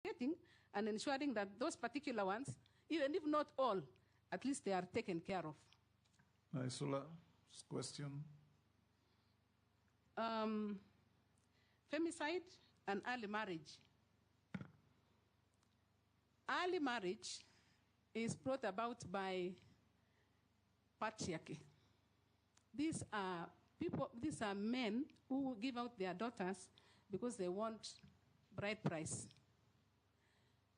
getting and ensuring that those particular ones, even if not all, at least they are taken care of. Naisula's question. Femicide and early marriage. Early marriage is brought about by patriarchy. These are men who give out their daughters because they want bride price.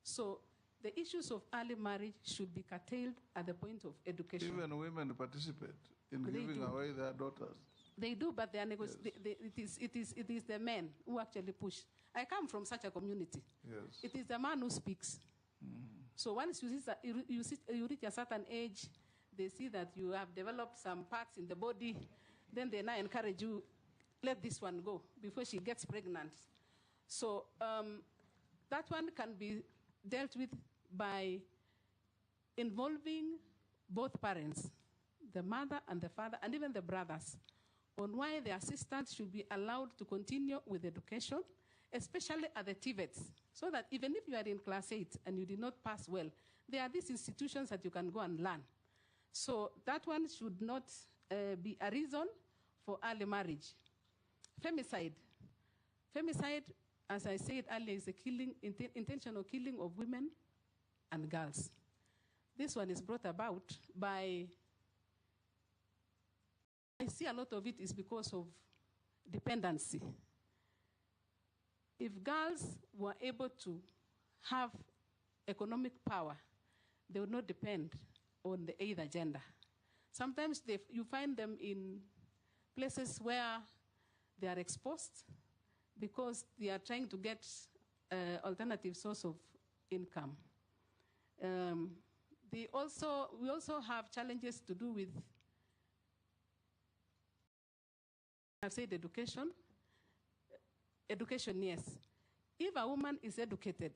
So the issues of early marriage should be curtailed at the point of education. Even women participate in giving away their daughters. They do, but they are it is the men who actually push. I come from such a community. Yes. It is the man who speaks. So once you reach a certain age, they see that you have developed some parts in the body, then they now encourage you, let this one go before she gets pregnant. So that one can be dealt with by involving both parents, the mother and the father, and even the brothers, on why the assistants should be allowed to continue with education, especially at the TVETs, so that even if you are in class 8 and you did not pass well, there are these institutions that you can go and learn. So that one should not be a reason for early marriage. Femicide. Femicide, as I said earlier, is the intentional killing of women and girls. This one is brought about by, I see a lot of it is because of dependency. If girls were able to have economic power, they would not depend on the either gender. Sometimes you find them in places where they are exposed because they are trying to get alternative source of income. We also have challenges to do with, I've said education. Education, yes. If a woman is educated,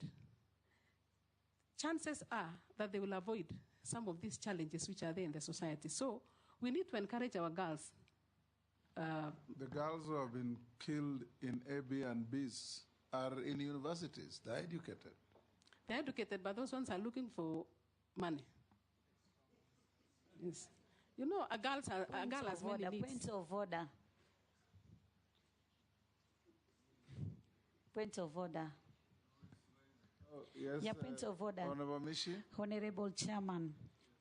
chances are that they will avoid some of these challenges which are there in the society. So we need to encourage our girls. The girls who have been killed in AB and Bs are in universities. They're educated. They're educated, but those ones are looking for money. Yes. You know, a girl has many needs. Point of order. Point of order. Oh, yes, Yeah, point of order. Honorable Mishi. Honorable Chairman,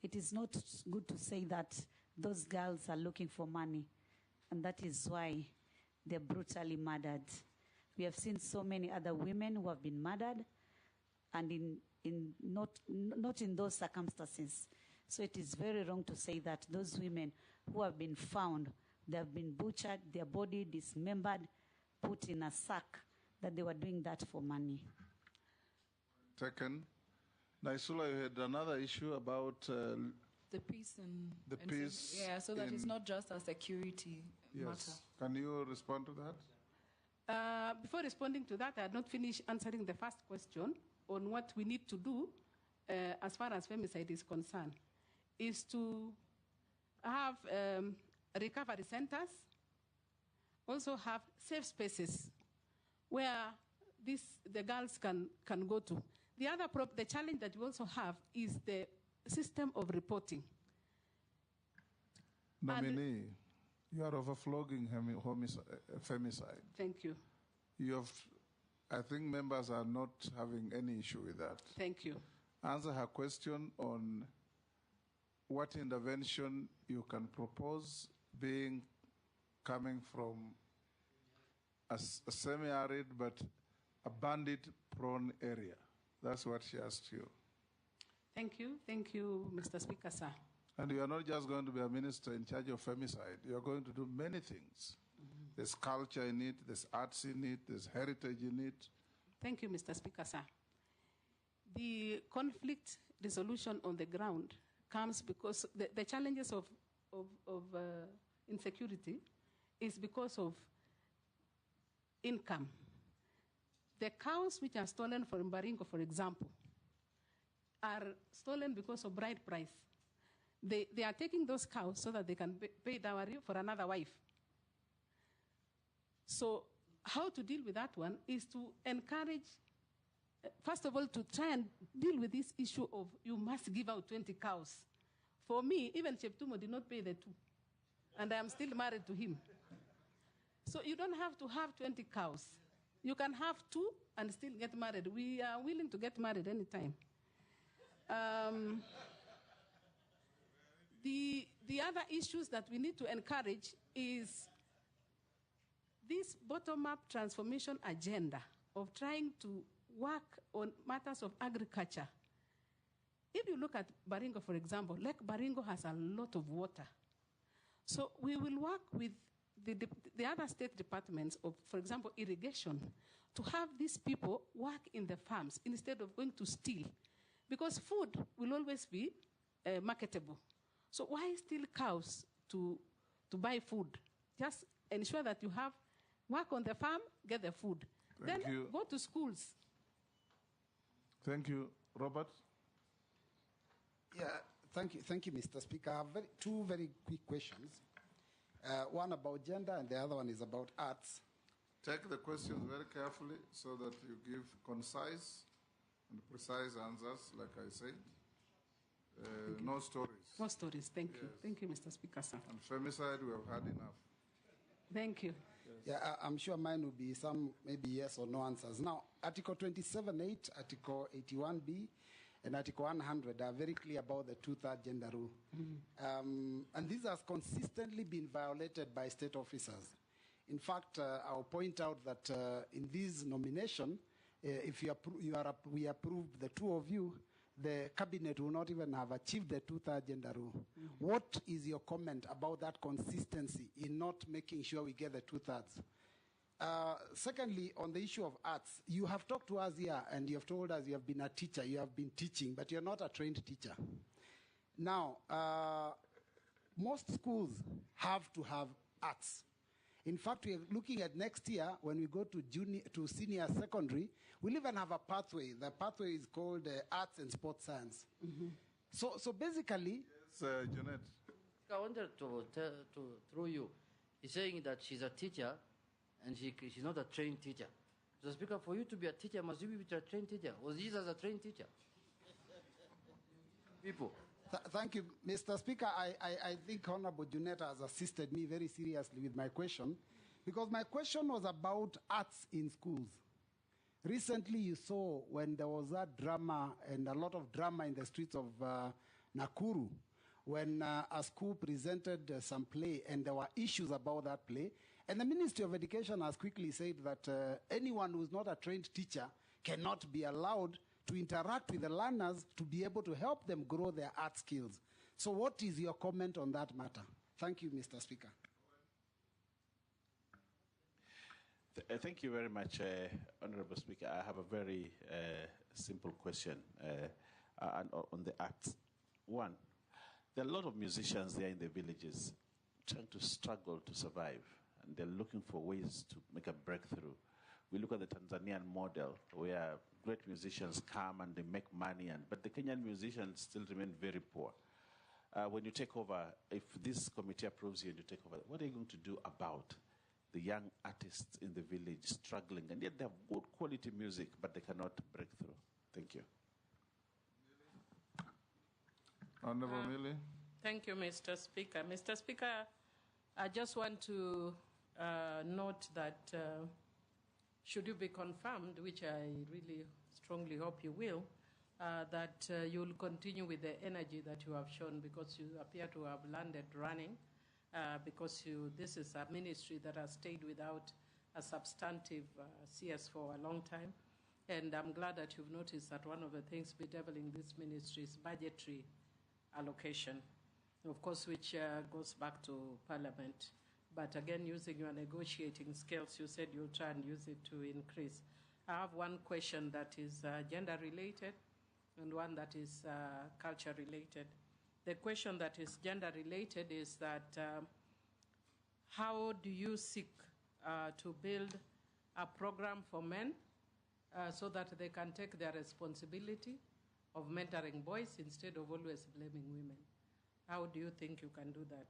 it is not good to say that those girls are looking for money, and that is why they're brutally murdered. We have seen so many other women who have been murdered, and not in those circumstances. So it is very wrong to say that those women who have been found, they have been butchered, their body dismembered, put in a sack, that they were doing that for money. Taken. Naisula, you had another issue about the peace and the peace. Yeah, so that it's not just a security matter. Can you respond to that? Before responding to that, I had not finished answering the first question on what we need to do as far as femicide is concerned, is to have recovery centers, also have safe spaces where the girls can go to. The challenge that we also have is the system of reporting. Nominee, you are overflowing femicide. Thank you. I think members are not having any issue with that. Thank you. Answer her question on what intervention you can propose coming from a semi-arid but a bandit-prone area. That's what she asked you. Thank you. Thank you, Mr. Speaker, sir. And you are not just going to be a minister in charge of femicide. You are going to do many things. There's culture in it, there's arts in it, there's heritage in it. Thank you, Mr. Speaker, sir. The conflict resolution on the ground comes because the challenges of insecurity is because of income. The cows which are stolen from Baringo, for example, are stolen because of bride price. They are taking those cows so that they can pay dowry for another wife. So how to deal with that one is to encourage first of all, to try and deal with this issue of you must give out 20 cows. For me, even Cheptumo did not pay the 2. And I am still married to him. So you don't have to have 20 cows. You can have 2 and still get married. We are willing to get married anytime. The other issues that we need to encourage is this bottom-up transformation agenda of trying to work on matters of agriculture. If you look at Baringo, for example, Lake Baringo has a lot of water. So we will work with the other state departments of, for example, irrigation, to have these people work in the farms instead of going to steal. Because food will always be marketable. So why steal cows to buy food? Just ensure that you have work on the farm, get the food. Thank then you. Go to schools. Thank you. Robert? Yeah, thank you, Mr. Speaker. I have two very quick questions. One about gender and the other one is about arts. Take the questions very carefully so that you give concise and precise answers, like I said. No stories. No stories. Thank you. Yes. Thank you, Mr. Speaker, sir. On femicide, we have had enough. Thank you. Yeah, I'm sure mine will be some maybe yes or no answers. Now, Article 27.8, Article 81B, and Article 100 are very clear about the 2/3 gender rule. And these have consistently been violated by state officers. In fact, I'll point out that in this nomination, if we approve the 2 of you, the cabinet will not even have achieved the 2/3 gender rule. What is your comment about that consistency in not making sure we get the 2/3? Secondly, on the issue of arts, you have talked to us here and you have told us you have been a teacher, you have been teaching, but you're not a trained teacher. Now, most schools have to have arts. In fact, we are looking at next year when we go to senior secondary, we'll even have a pathway. The pathway is called Arts and Sports Science. So basically... Yes, Janet. I wanted to through you. He's saying that she's a teacher and she's not a trained teacher. So, Speaker, for you to be a teacher, must you be a trained teacher? Was Jesus a trained teacher? People. Thank you, Mr. Speaker. I think Honorable Juneta has assisted me very seriously with my question, because my question was about arts in schools. Recently, you saw when there was that drama and a lot of drama in the streets of Nakuru, when a school presented some play and there were issues about that play, and the Ministry of Education has quickly said that anyone who's not a trained teacher cannot be allowed to interact with the learners to be able to help them grow their art skills. So what is your comment on that matter? Thank you, Mr. Speaker. Thank you very much, Honorable Speaker. I have a very simple question on the arts. One, there are a lot of musicians there in the villages trying to struggle to survive, and they're looking for ways to make a breakthrough. We look at the Tanzanian model, where great musicians come and they make money, but the Kenyan musicians still remain very poor. When you take over, if this committee approves you and you take over, what are you going to do about the young artists in the village struggling, and yet they have good quality music, but they cannot break through? Thank you. Honorable Millie. Thank you, Mr. Speaker. Mr. Speaker, I just want to note that should you be confirmed, which I really strongly hope you will, that you'll continue with the energy that you have shown, because you appear to have landed running, because this is a ministry that has stayed without a substantive CS for a long time. And I'm glad that you've noticed that one of the things bedeviling this ministry is budgetary allocation, of course, which goes back to Parliament. But again, using your negotiating skills, you said you'll try and use it to increase. I have one question that is gender-related and one that is culture-related. The question that is gender-related is that how do you seek to build a program for men so that they can take their responsibility of mentoring boys instead of always blaming women? How do you think you can do that?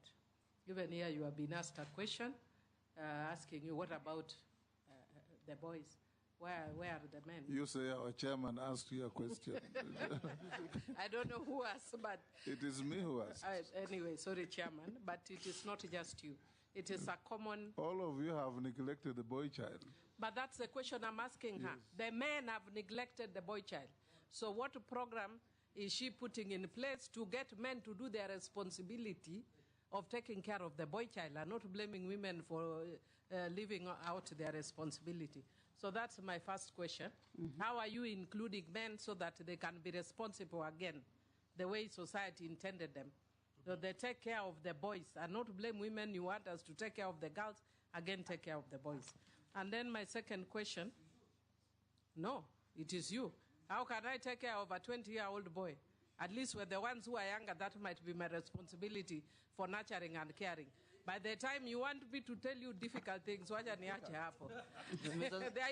Even here, you have been asked a question asking you, what about the boys? Where are the men? You say our chairman asked you a question. I don't know who asked, but... It is me who asked. Anyway, sorry, Chairman, but it is not just you. It is a common... All of you have neglected the boy child. But that's the question I'm asking her. The men have neglected the boy child. So what program is she putting in place to get men to do their responsibility of taking care of the boy child and not blaming women for leaving out their responsibility? So that's my first question. How are you including men so that they can be responsible again, the way society intended them? So they take care of the boys and not blame women. You want us to take care of the girls, again take care of the boys. And then my second question, no, it is you. How can I take care of a 20-year-old boy? At least with the ones who are younger, that might be my responsibility for nurturing and caring. By the time you want me to tell you difficult things, there are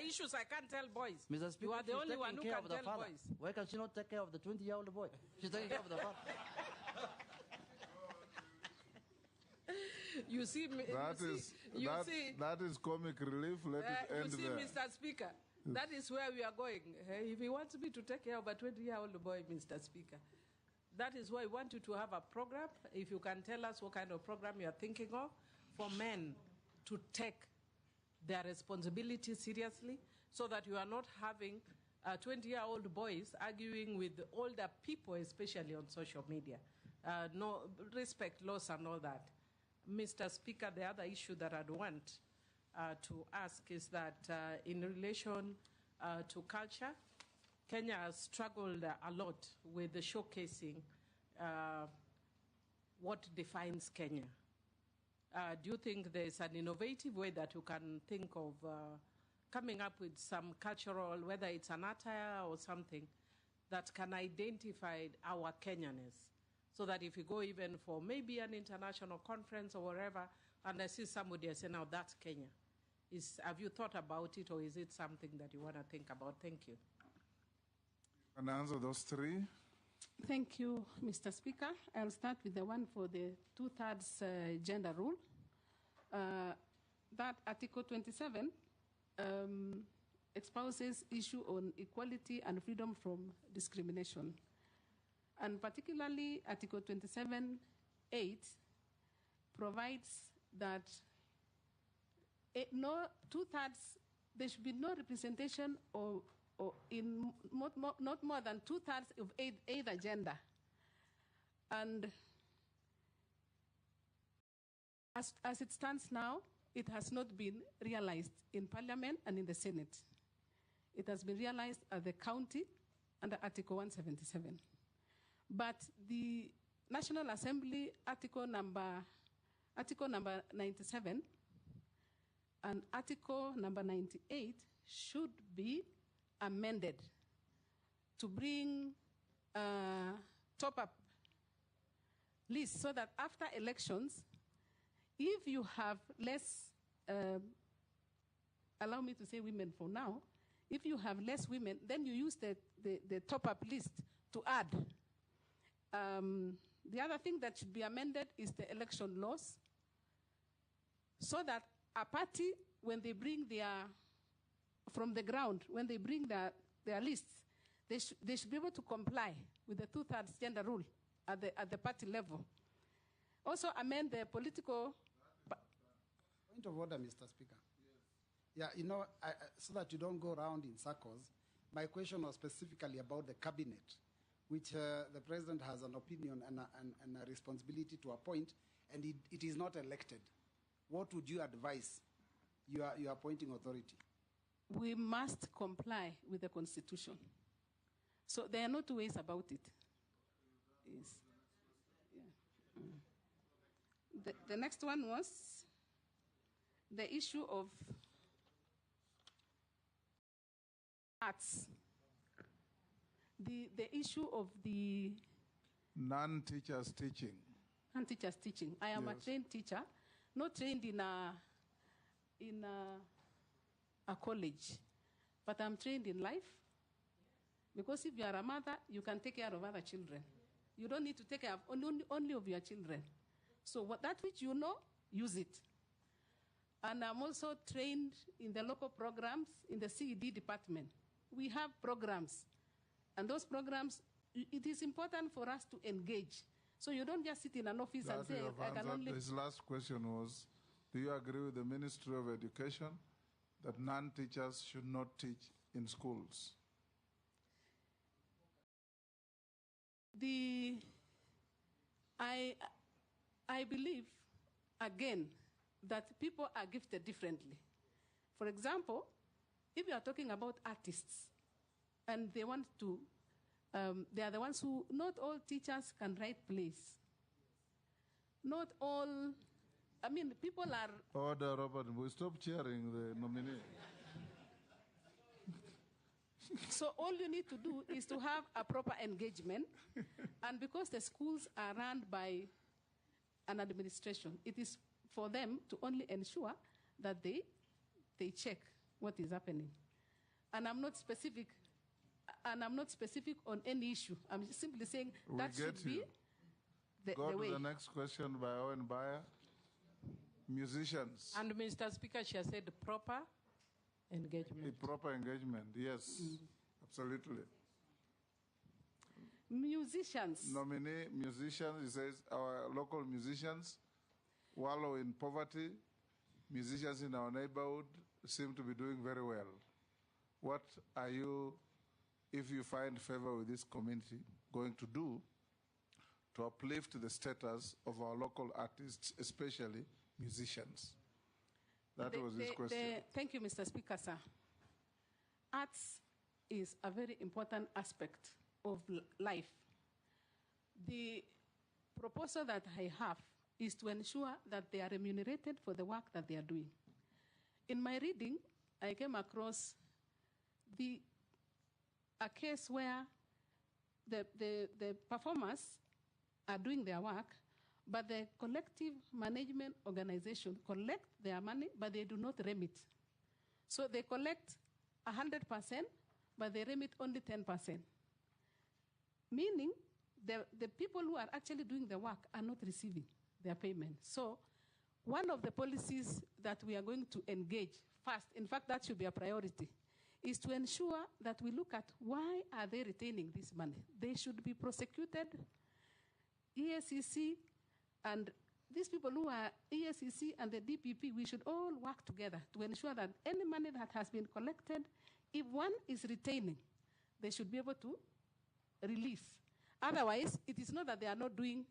issues I can't tell boys. Mr. Speaker, you are the only one who can tell boys. Why can she not take care of the 20-year-old boy? She's taking care of the father. You see, that is comic relief. Let it end there. You see, Mr. Speaker, that is where we are going. If he wants me to take care of a 20-year-old boy, Mr. Speaker, that is why I want you to have a program. If you can tell us what kind of program you are thinking of for men to take their responsibility seriously so that you are not having 20-year-old boys arguing with older people, especially on social media. No respect laws and all that. Mr. Speaker, the other issue that I'd want to ask is that in relation to culture, Kenya has struggled a lot with the showcasing what defines Kenya. Do you think there's an innovative way that you can think of coming up with some cultural, whether it's an attire or something, that can identify our Kenyanness? So that if you go even for maybe an international conference or wherever, and I see somebody, I say, now that's Kenya. Have you thought about it, or is it something that you want to think about? Thank you. Can I answer those three? Thank you, Mr. Speaker. I'll start with the one for the 2/3 gender rule. That Article 27 espouses issue on equality and freedom from discrimination. And particularly Article 27(8) provides that no 2/3, there should be no representation or in not more than 2/3 of either gender. And as it stands now, it has not been realized in Parliament and in the Senate. It has been realized at the county under Article 177. But the National Assembly Article number 97 and Article number 98 should be amended to bring top-up lists so that after elections, if you have less, allow me to say women for now, if you have less women, then you use the top-up list to add. The other thing that should be amended is the election laws, so that a party, when they bring from the ground, when they bring their lists, they should be able to comply with the 2/3 gender rule at the party level. Also amend the political... Point of order, Mr. Speaker. Yes. Yeah, so that you don't go around in circles, my question was specifically about the cabinet, which the president has an opinion and a responsibility to appoint, and it is not elected. What would you advise your appointing authority? We must comply with the Constitution. So there are no two ways about it. Yes. Yeah. The next one was the issue of arts. The issue of the non-teachers teaching. Non-teachers teaching. I am a trained teacher, not trained in a college, but I'm trained in life. Because if you are a mother, you can take care of other children. You don't need to take care of only of your children. So that which you know, use it. And I'm also trained in the local programs in the CED department. We have programs. And those programs, it is important for us to engage. So you don't just sit in an office and say, I can only... His last question was, do you agree with the Ministry of Education that non-teachers should not teach in schools? I believe, again, that people are gifted differently. For example, if you are talking about artists, and they want to, they are the ones who, not all teachers can write plays. Not all, I mean, people are... Order, Robert, we stop cheering the nominee. So all you need to do is to have a proper engagement. And because the schools are run by an administration, it is for them to only ensure that they check what is happening. And I'm not specific on any issue. I'm simply saying that should be the way. Go to the next question by Owen Bayer. Musicians. And Mr. Speaker, she has said proper engagement. A proper engagement, yes, absolutely. Musicians. Nominee musicians, he says our local musicians wallow in poverty. Musicians in our neighborhood seem to be doing very well. What are you, if you find favor with this community, going to do to uplift the status of our local artists, especially musicians? That was his question. Thank you, Mr. Speaker, sir. Arts is a very important aspect of life. The proposal that I have is to ensure that they are remunerated for the work that they are doing. In my reading, I came across a case where the performers are doing their work, but the collective management organization collect their money, but they do not remit. So they collect 100%, but they remit only 10%. Meaning the people who are actually doing the work are not receiving their payment. So one of the policies that we are going to engage first, in fact, that should be a priority, is to ensure that we look at why are they retaining this money. They should be prosecuted. ESCC and these people who are ESCC and the DPP, we should all work together to ensure that any money that has been collected, if one is retaining, they should be able to release. Otherwise, it is not that they are doing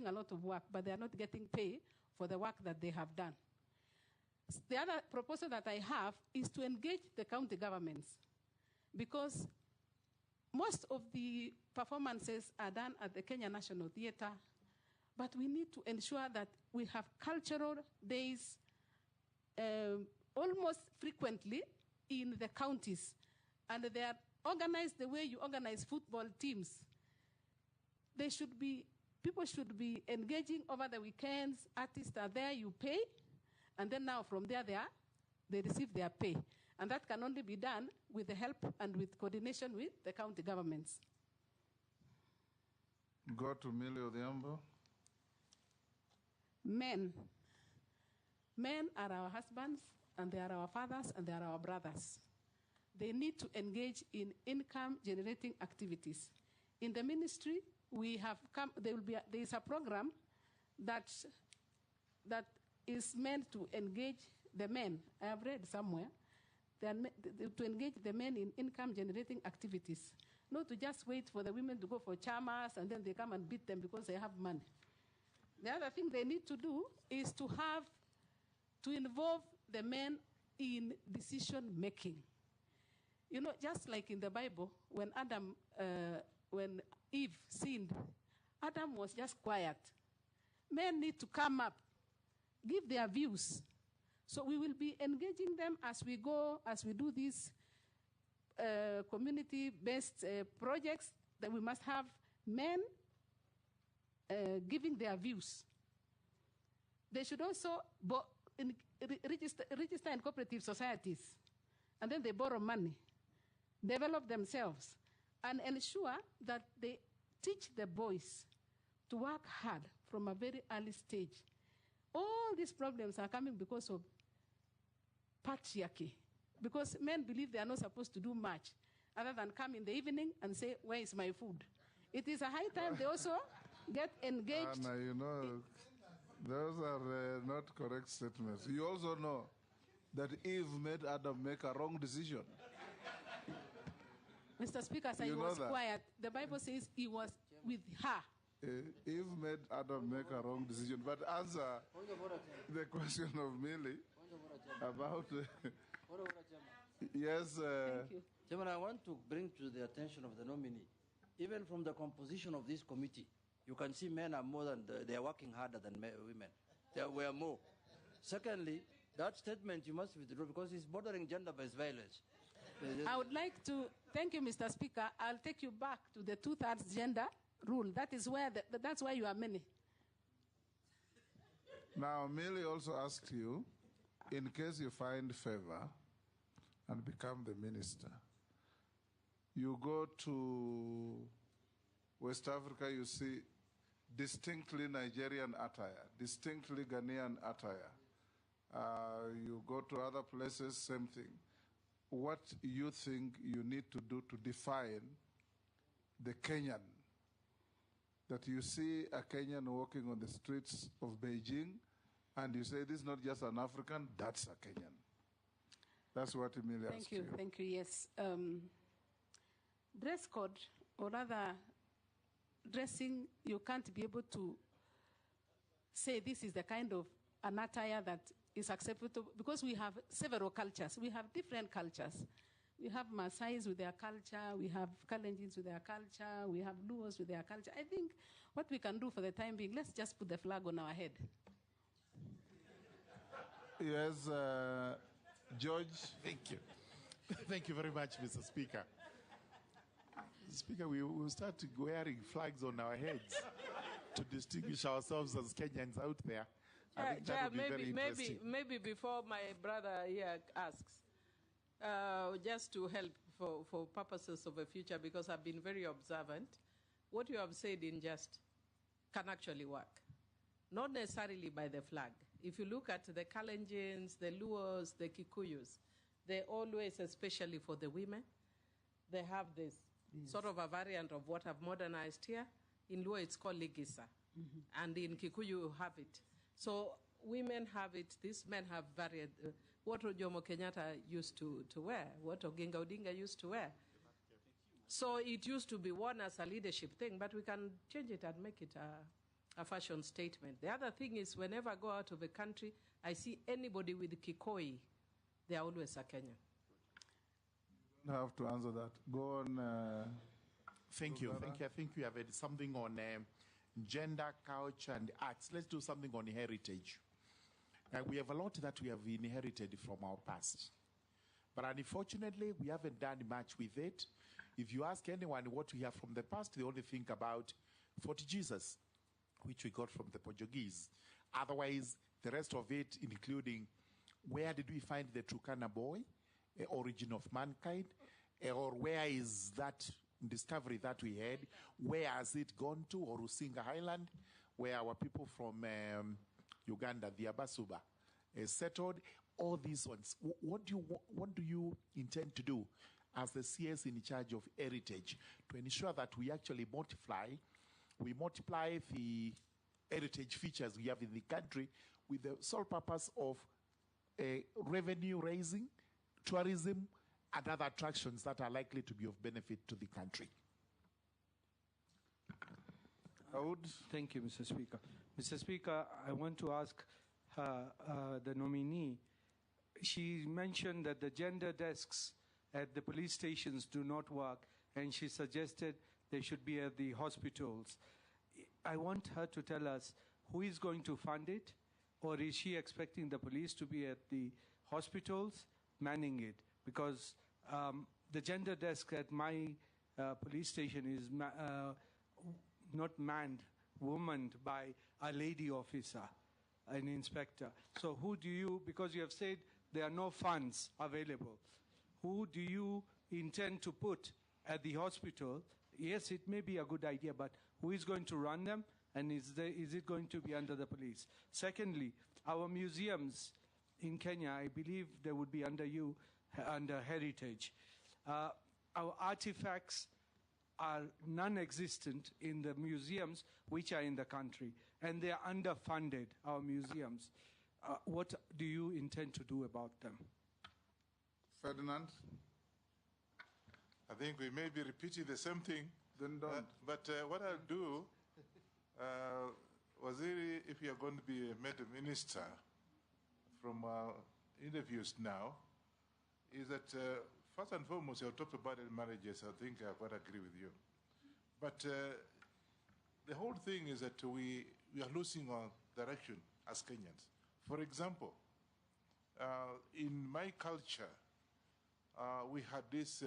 a lot of work, but they are not getting paid for the work that they have done. The other proposal that I have is to engage the county governments, because most of the performances are done at the Kenya National Theatre, but we need to ensure that we have cultural days almost frequently in the counties, and they are organized the way you organize football teams. People should be engaging over the weekends. Artists are there, you pay, and then now from there they receive their pay. And that can only be done with the help and with coordination with the county governments. Go to Millie Odhiambo. Men are our husbands, and they are our fathers, and they are our brothers. They need to engage in income-generating activities. In the ministry, there is a program that is meant to engage the men. I have read somewhere, to engage the men in income-generating activities, not to just wait for the women to go for chamas and then they come and beat them because they have money. The other thing they need to do is to involve the men in decision-making. You know, just like in the Bible, when Eve sinned, Adam was just quiet. Men need to come up, give their views. So we will be engaging them as we go, as we do these community-based projects, that we must have men giving their views. They should also register in cooperative societies, and then they borrow money, develop themselves, and ensure that they teach the boys to work hard from a very early stage. All these problems are coming because of patriarchy, because men believe they are not supposed to do much other than come in the evening and say, where is my food? It is a high time they also get engaged. Anna, you know, those are not correct statements. You also know that Eve made Adam make a wrong decision. Mr. Speaker, so he You know was that. quiet. The Bible says he was with her. Eve made Adam make a wrong decision. But answer the question of Millie about. Yes. Thank you. Chairman, I want to bring to the attention of the nominee, even from the composition of this committee, you can see men are more than, they are working harder than women. There were more. Secondly, that statement you must withdraw because it's bordering gender-based violence. I would like to thank you, Mr. Speaker. I'll take you back to the 2/3 gender rule. That is where that's why you are many. Now, Millie also asked you, in case you find favor and become the minister, you go to West Africa, you see distinctly Nigerian attire, distinctly Ghanaian attire. You go to other places, same thing. What you think you need to do to define the Kenyan? That you see a Kenyan walking on the streets of Beijing and you say, this is not just an African, that's a Kenyan. That's what Emilia asked you. Thank you, yes. Dress code, or rather dressing, you can't be able to say this is the kind of an attire that is acceptable, because we have several cultures. We have different cultures. We have Maasais with their culture, we have Kalenjins with their culture, we have Luos with their culture. I think what we can do for the time being, let's just put the flag on our head. Yes, George. Thank you. Thank you very much, Mr. Speaker. Speaker, we will start wearing flags on our heads to distinguish ourselves as Kenyans out there. I think that would be very interesting. Maybe before my brother here asks, just to help for purposes of the future, because I've been very observant, what you have said in just can actually work. Not necessarily by the flag. If you look at the Kalenjins, the Luos, the Kikuyus, they always, especially for the women, they have this sort of a variant of what I've modernized here. In Luo, it's called Ligisa. And in Kikuyu, you have it. So women have it, these men have varied. What Jomo Kenyatta used to wear, what Oginga Odinga used to wear. So it used to be worn as a leadership thing, but we can change it and make it a fashion statement. The other thing is, whenever I go out of the country, I see anybody with Kikoi, they are always a Kenyan. You have to answer that. Go on. Thank you. I think we have something on gender, culture, and arts. Let's do something on heritage. We have a lot that we have inherited from our past. But unfortunately, we haven't done much with it. If you ask anyone what we have from the past, they only think about Fort Jesus, which we got from the Portuguese. Otherwise, the rest of it, including where did we find the Turkana boy, origin of mankind, or where is that discovery that we had, where has it gone to, or Rusinga Highland, where our people from Uganda, the Abasuba, settled. All these ones. What do you intend to do as the CS in charge of heritage to ensure that we actually multiply the heritage features we have in the country with the sole purpose of revenue raising, tourism, and other attractions that are likely to be of benefit to the country? Thank you, Mr. Speaker. Mr. Speaker, I want to ask the nominee. She mentioned that the gender desks at the police stations do not work, and she suggested they should be at the hospitals. I want her to tell us who is going to fund it, or is she expecting the police to be at the hospitals manning it? Because the gender desk at my police station is not manned, womaned by a lady officer, an inspector. So who do you, because you have said there are no funds available, who do you intend to put at the hospital? Yes, it may be a good idea, but who is going to run them, and is it going to be under the police? Secondly, our museums, in Kenya, I believe they would be under you, under heritage. Our artifacts are non-existent in the museums which are in the country, and they are underfunded, our museums. What do you intend to do about them? Ferdinand? I think we may be repeating the same thing. Then don't. But what I'll do, Waziri, if you are going to be made a minister from interviews now, is that first and foremost, you talked about marriages. I think I quite agree with you. But the whole thing is that we are losing our direction as Kenyans. For example, in my culture, we had this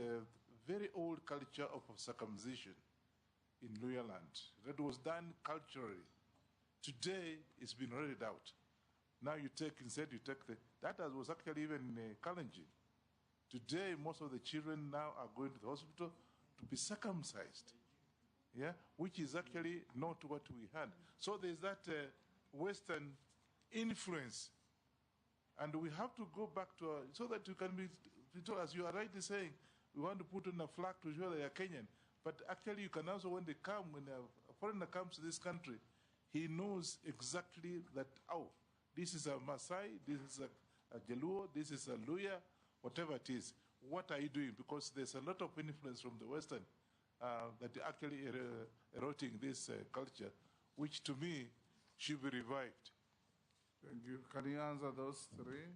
very old culture of circumcision in Luya land that was done culturally. Today, it's been rolled out. Now you take, instead you take that was actually even Kalenjin. Today, most of the children now are going to the hospital to be circumcised, yeah, which is actually not what we had. So there's that Western influence, and we have to go back to so that you can be told, as you are rightly saying, we want to put on a flag to show they are Kenyan. But actually, you can also, when they come, when a foreigner comes to this country, he knows exactly that, oh, this is a Maasai, this is a Jaluo, this is a Luya, whatever it is. What are you doing? Because there's a lot of influence from the Western that actually eroding this culture, which to me should be revived. Thank you. Can you answer those three?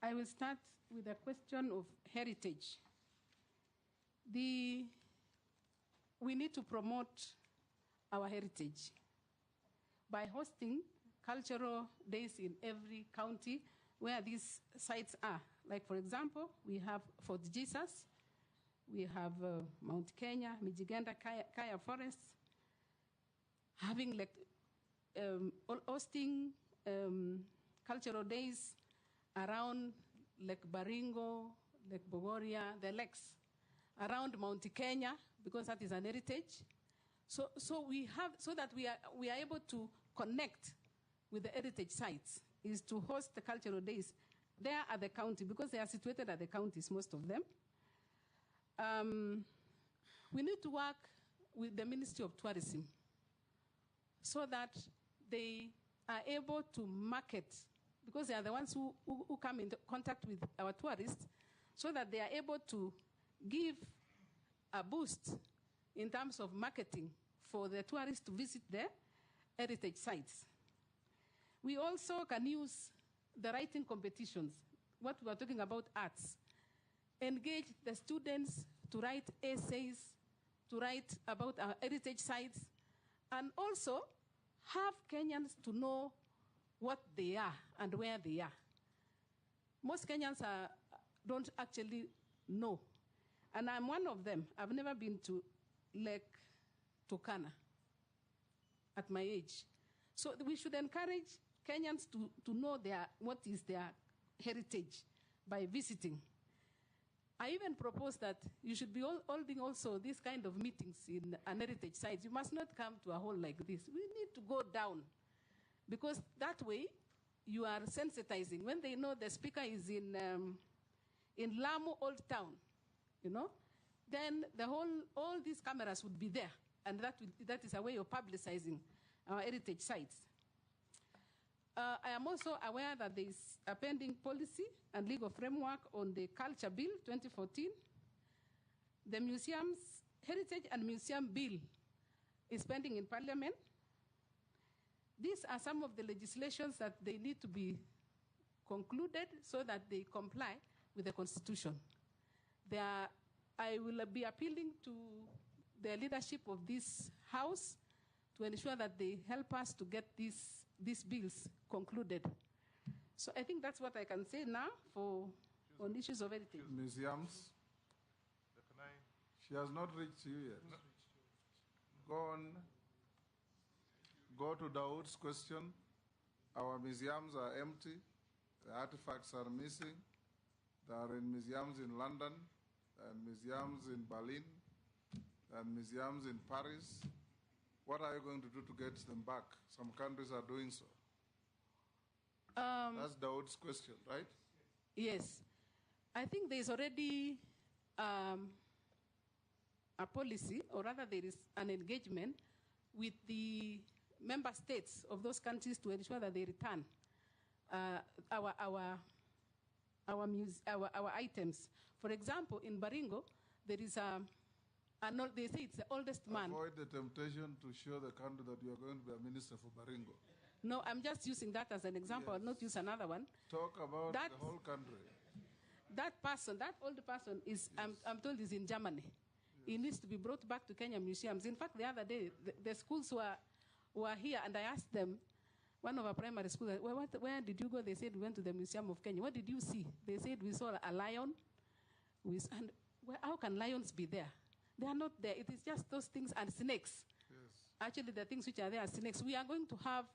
I will start with a question of heritage. We need to promote our heritage by hosting cultural days in every county where these sites are. Like, for example, we have Fort Jesus, we have Mount Kenya, Mijigenda, Kaya Forest, having like hosting cultural days around Lake Baringo, Lake Bogoria, the lakes around Mount Kenya, because that is an heritage. So that we are able to connect with the heritage sites, is to host the cultural days there at the county, because they are situated at the counties, most of them. We need to work with the Ministry of Tourism so that they are able to market, because they are the ones who come into contact with our tourists, so that they are able to give a boost in terms of marketing for the tourists to visit their heritage sites. We also can use the writing competitions, what we are talking about, arts. Engage the students to write essays, to write about our heritage sites, and also have Kenyans to know what they are and where they are. Most Kenyans don't actually know. And I'm one of them. I've never been to Lake Turkana at my age. So we should encourage Kenyans to know what is their heritage by visiting. I even propose that you should be holding also these kind of meetings in an heritage site. You must not come to a hall like this. We need to go down, because that way you are sensitizing. When they know the speaker is in Lamu Old Town, then all these cameras would be there, and that is a way of publicizing our heritage sites. I am also aware that there is a pending policy and legal framework on the Culture Bill 2014. The Museums, Heritage and Museum Bill is pending in Parliament. These are some of the legislations that they need to be concluded so that they comply with the Constitution. I will be appealing to the leadership of this House to ensure that they help us to get these bills concluded. So I think that's what I can say now on issues of heritage. Museums? She has not reached you yet. No. Go on. Go to Dawood's question. Our museums are empty. The artifacts are missing. They are in museums in London, and museums in Berlin, and museums in Paris. What are you going to do to get them back? Some countries are doing so. That's Dawood's question, right? Yes. I think there is already a policy, or rather there is an engagement with the member states of those countries to ensure that they return our items. For example, in Baringo, there is they say it's the oldest man. Avoid the temptation to show the country that you are going to be a minister for Baringo. No, I'm just using that as an example. Yes. I'll not use another one. Talk about the whole country. That person, that old person, is I'm told is in Germany. Yes. He needs to be brought back to Kenya museums. In fact, the other day, the schools were here, and I asked them, one of our primary schools, where did you go? They said, we went to the Museum of Kenya. What did you see? They said, we saw a lion. And how can lions be there? They are not there. It is just those things and snakes. Yes. Actually, the things which are there are snakes. We are going to have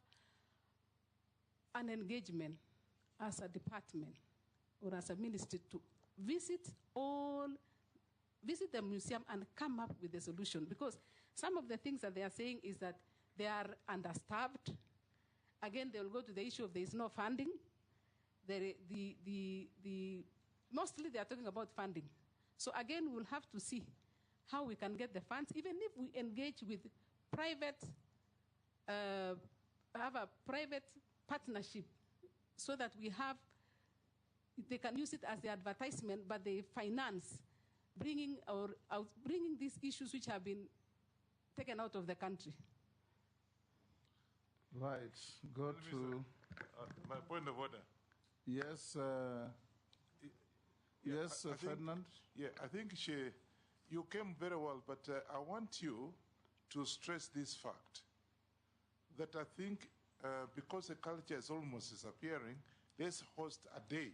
an engagement as a department or as a ministry to visit the museum and come up with a solution. Because some of the things that they are saying is that they are understaffed. Again, they will go to the issue of there is no funding. Mostly they are talking about funding. So again, we'll have to see how we can get the funds, even if we engage with private, have a private partnership so that they can use it as the advertisement, but they finance bringing these issues which have been taken out of the country. Right. Go to my point of order. Yes. Yes, Ferdinand. Yeah, I think you came very well, but I want you to stress this fact that I think because the culture is almost disappearing, let's host a day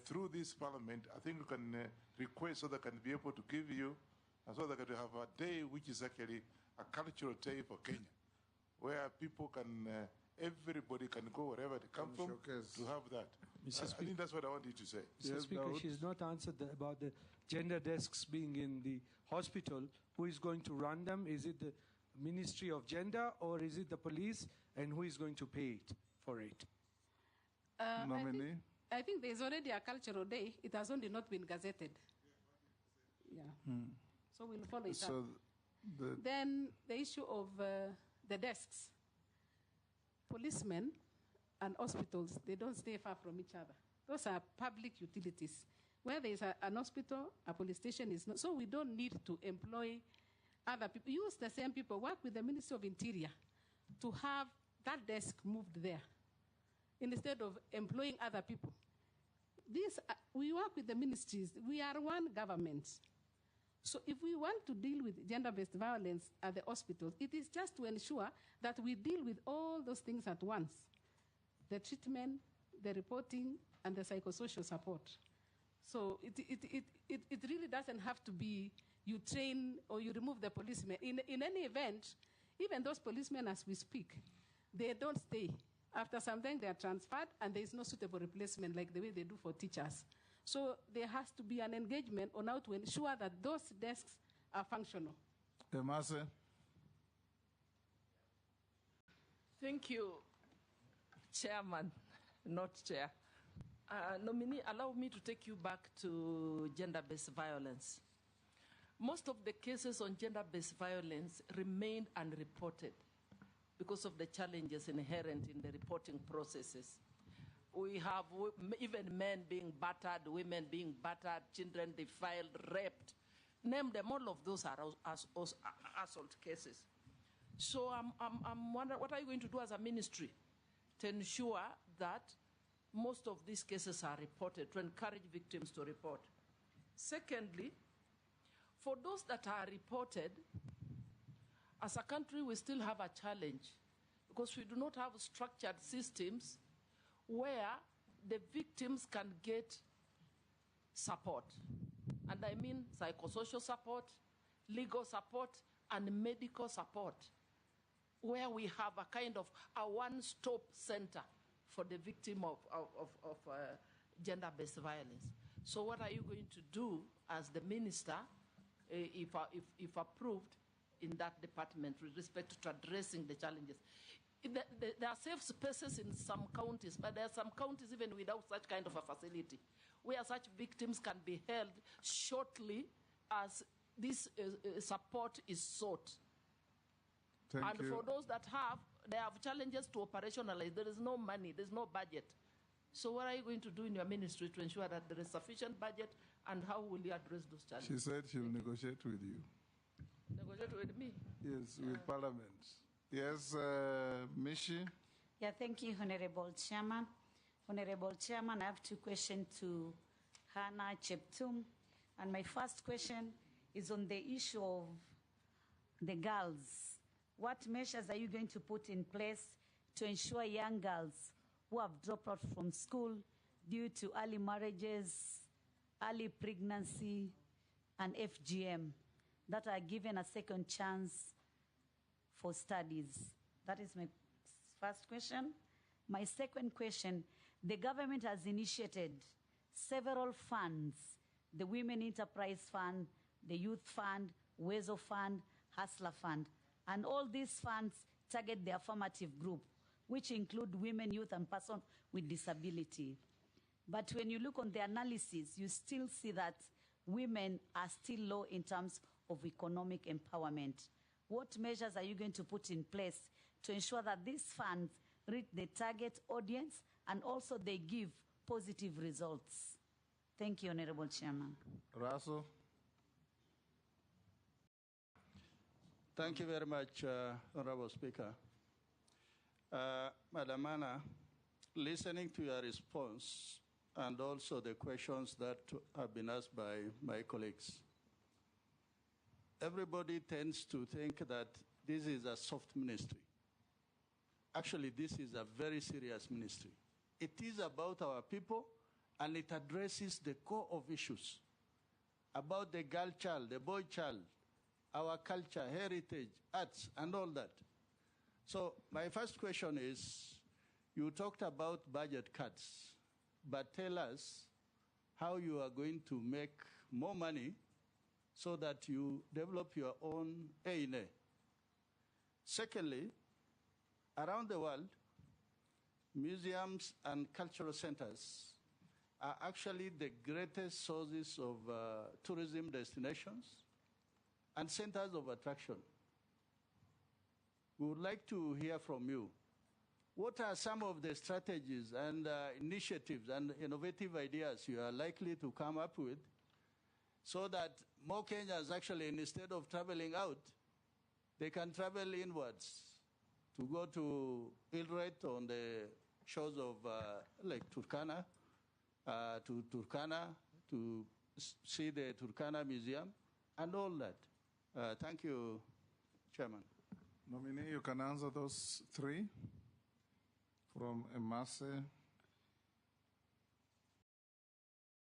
through this parliament. I think you can request so they can be able to give you, so they can have a day which is actually a cultural day for Kenya, where people can, everybody can go wherever they come from to have that. I think that's what I want you to say. Mr. Speaker, she's not answered about the gender desks being in the hospital. Who is going to run them? Is it the Ministry of Gender or is it the police? And who is going to pay for it? Nominee? I think there's already a cultural day. It has only not been gazetted. Yeah. So we'll follow it up. Then the issue of the desks. Policemen and hospitals, they don't stay far from each other. Those are public utilities. Where there is an hospital, a police station is not. So we don't need to employ other people. Use the same people. Work with the Ministry of Interior to have that desk moved there instead of employing other people. We work with the ministries. We are one government. So if we want to deal with gender-based violence at the hospitals, it is just to ensure that we deal with all those things at once. The treatment, the reporting, and the psychosocial support. So it really doesn't have to be you train or you remove the policemen. In any event, even those policemen as we speak, they don't stay. After some time, they are transferred, and there is no suitable replacement like the way they do for teachers. So there has to be an engagement on how to ensure that those desks are functional. Demase. Thank you, Chairman, not Chair. Nominee, allow me to take you back to gender-based violence. Most of the cases on gender-based violence remain unreported because of the challenges inherent in the reporting processes. We have even men being battered, women being battered, children defiled, raped. Name them, all of those are assault cases. So I'm wondering, what are you going to do as a ministry to ensure that most of these cases are reported, to encourage victims to report? Secondly, for those that are reported, as a country, we still have a challenge because we do not have structured systems where the victims can get support. And I mean psychosocial support, legal support, and medical support, where we have a kind of a one-stop center for the victim of gender-based violence. So what are you going to do as the minister, if approved, in that department with respect to addressing the challenges? there are safe spaces in some counties, but there are some counties even without such kind of a facility, where such victims can be held shortly as this support is sought. Thank you. For those that have, they have challenges to operationalize. There is no money, there's no budget. So what are you going to do in your ministry to ensure that there is sufficient budget, and how will you address those challenges? She said she'll negotiate with you. Negotiate with me? Yes, with Parliament. Yes, Mishi? Yeah, thank you, Honorable Chairman. Honorable Chairman, I have two questions to Hannah Cheptumo. And my first question is on the issue of the girls. What measures are you going to put in place to ensure young girls who have dropped out from school due to early marriages, early pregnancy, and FGM that are given a second chance for studies? That is my first question. My second question, the government has initiated several funds, the Women Enterprise Fund, the Youth Fund, Wezo Fund, Hustler Fund, and all these funds target the affirmative group, which include women, youth, and persons with disability. But when you look on the analysis, you still see that women are still low in terms of economic empowerment. What measures are you going to put in place to ensure that these funds reach the target audience and also they give positive results? Thank you, Honorable Chairman. Russell? Thank you very much, Honorable Speaker. Madam Anna, listening to your response and also the questions that have been asked by my colleagues, everybody tends to think that this is a soft ministry. Actually, this is a very serious ministry. It is about our people, and it addresses the core of issues about the girl child, the boy child, our culture, heritage, arts, and all that. So my first question is, you talked about budget cuts, but tell us how you are going to make more money so that you develop your own A&A. Secondly, around the world, museums and cultural centers are actually the greatest sources of tourism destinations and centers of attraction. We would like to hear from you. What are some of the strategies and initiatives and innovative ideas you are likely to come up with so that more Kenyans actually, instead of traveling out, they can travel inwards to go to Ilret on the shores of Lake Turkana, to see the Turkana Museum, and all that. Thank you, Chairman. Nominee, you can answer those three from Emase.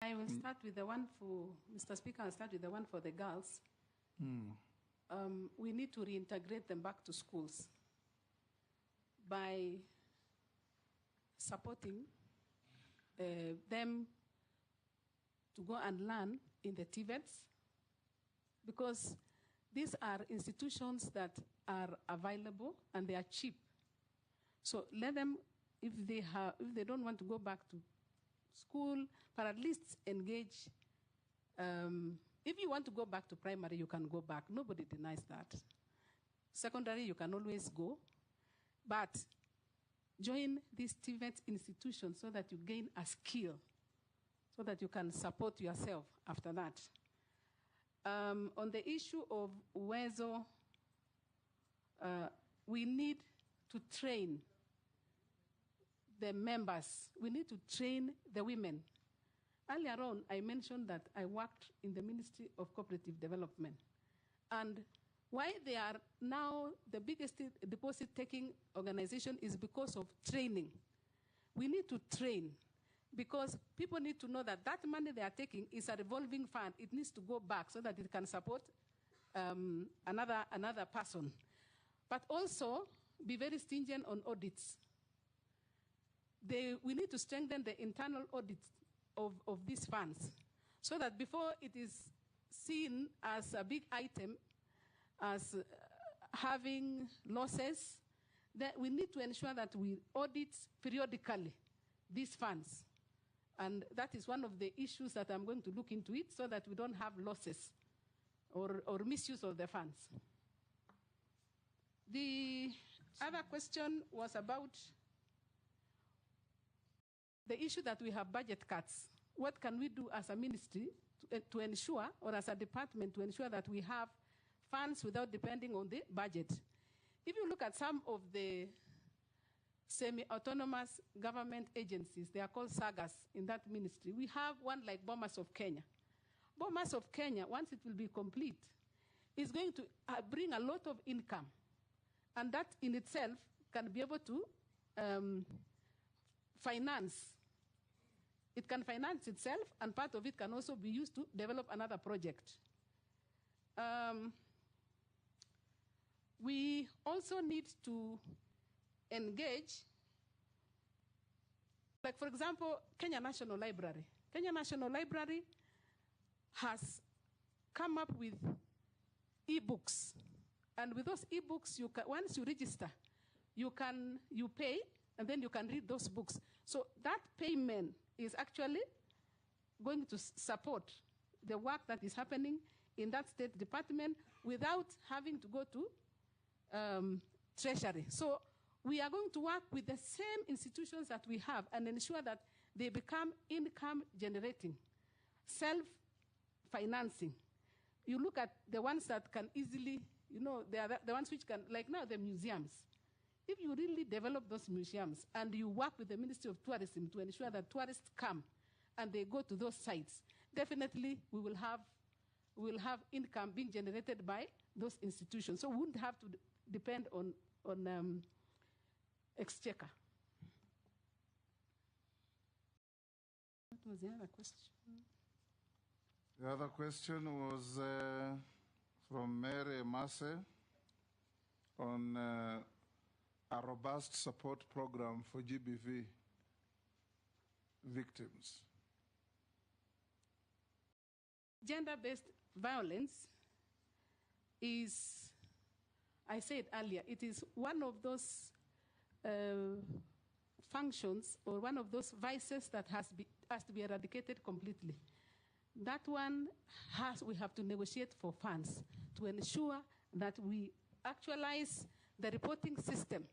I will start with the one for, Mr. Speaker, I'll start with the one for the girls. We need to reintegrate them back to schools by supporting them to go and learn in the TVETs, because these are institutions that are available and they are cheap. So let them, if they don't want to go back to school, but at least engage. If you want to go back to primary, you can go back. Nobody denies that. Secondary, you can always go. But join these TVET institutions so that you gain a skill, so that you can support yourself after that. On the issue of Wezo, we need to train the members. We need to train the women. Earlier on, I mentioned that I worked in the Ministry of Cooperative Development. And why they are now the biggest deposit-taking organization is because of training. We need to train, because people need to know that that money they are taking is a revolving fund. It needs to go back so that it can support another person. But also, be very stringent on audits. We need to strengthen the internal audit of these funds so that before it is seen as a big item, as having losses, that we need to ensure that we audit periodically these funds. And that is one of the issues that I'm going to look into it so that we don't have losses or misuse of the funds. The other question was about the issue that we have budget cuts. What can we do as a ministry to ensure, or as a department, to ensure that we have funds without depending on the budget? If you look at some of the semi-autonomous government agencies, they are called sagas in that ministry. We have one like Bomas of Kenya. Bomas of Kenya, once it will be complete, is going to bring a lot of income. And that in itself can be able to finance. It can finance itself, and part of it can also be used to develop another project. We also need to engage, like for example, Kenya National Library. Kenya National Library has come up with e-books. And with those e-books, once you register, you pay, and then you can read those books. So that payment is actually going to support the work that is happening in that State Department without having to go to Treasury. So we are going to work with the same institutions that we have and ensure that they become income generating, self-financing. You look at the ones that can easily, they are the ones which can, like now the museums. If you really develop those museums and you work with the Ministry of Tourism to ensure that tourists come and they go to those sites, definitely we will have income being generated by those institutions. So we wouldn't have to depend on exchequer. What was the other question? The other question was from Mary Masse on a robust support program for GBV victims. Gender-based violence is, I said earlier, it is one of those functions or one of those vices that has to be eradicated completely. That one we have to negotiate for funds to ensure that we actualize the reporting system.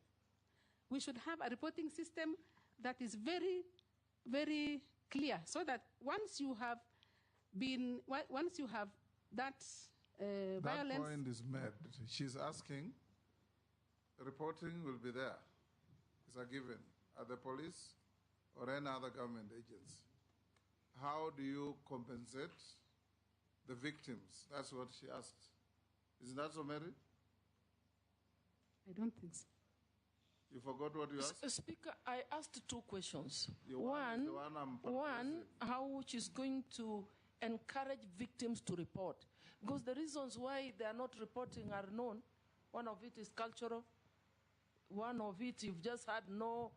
We should have a reporting system that is very, very clear, so that once you have that violence. That point is made. She's asking, reporting will be there. It's a given at the police or any other government agency. How do you compensate the victims? That's what she asked. Isn't that so, Mary? I don't think so. You forgot what you asked? Speaker, I asked two questions. One, how she's going to encourage victims to report. Because the reasons why they are not reporting are known. One of it is cultural. One of it, you've just had no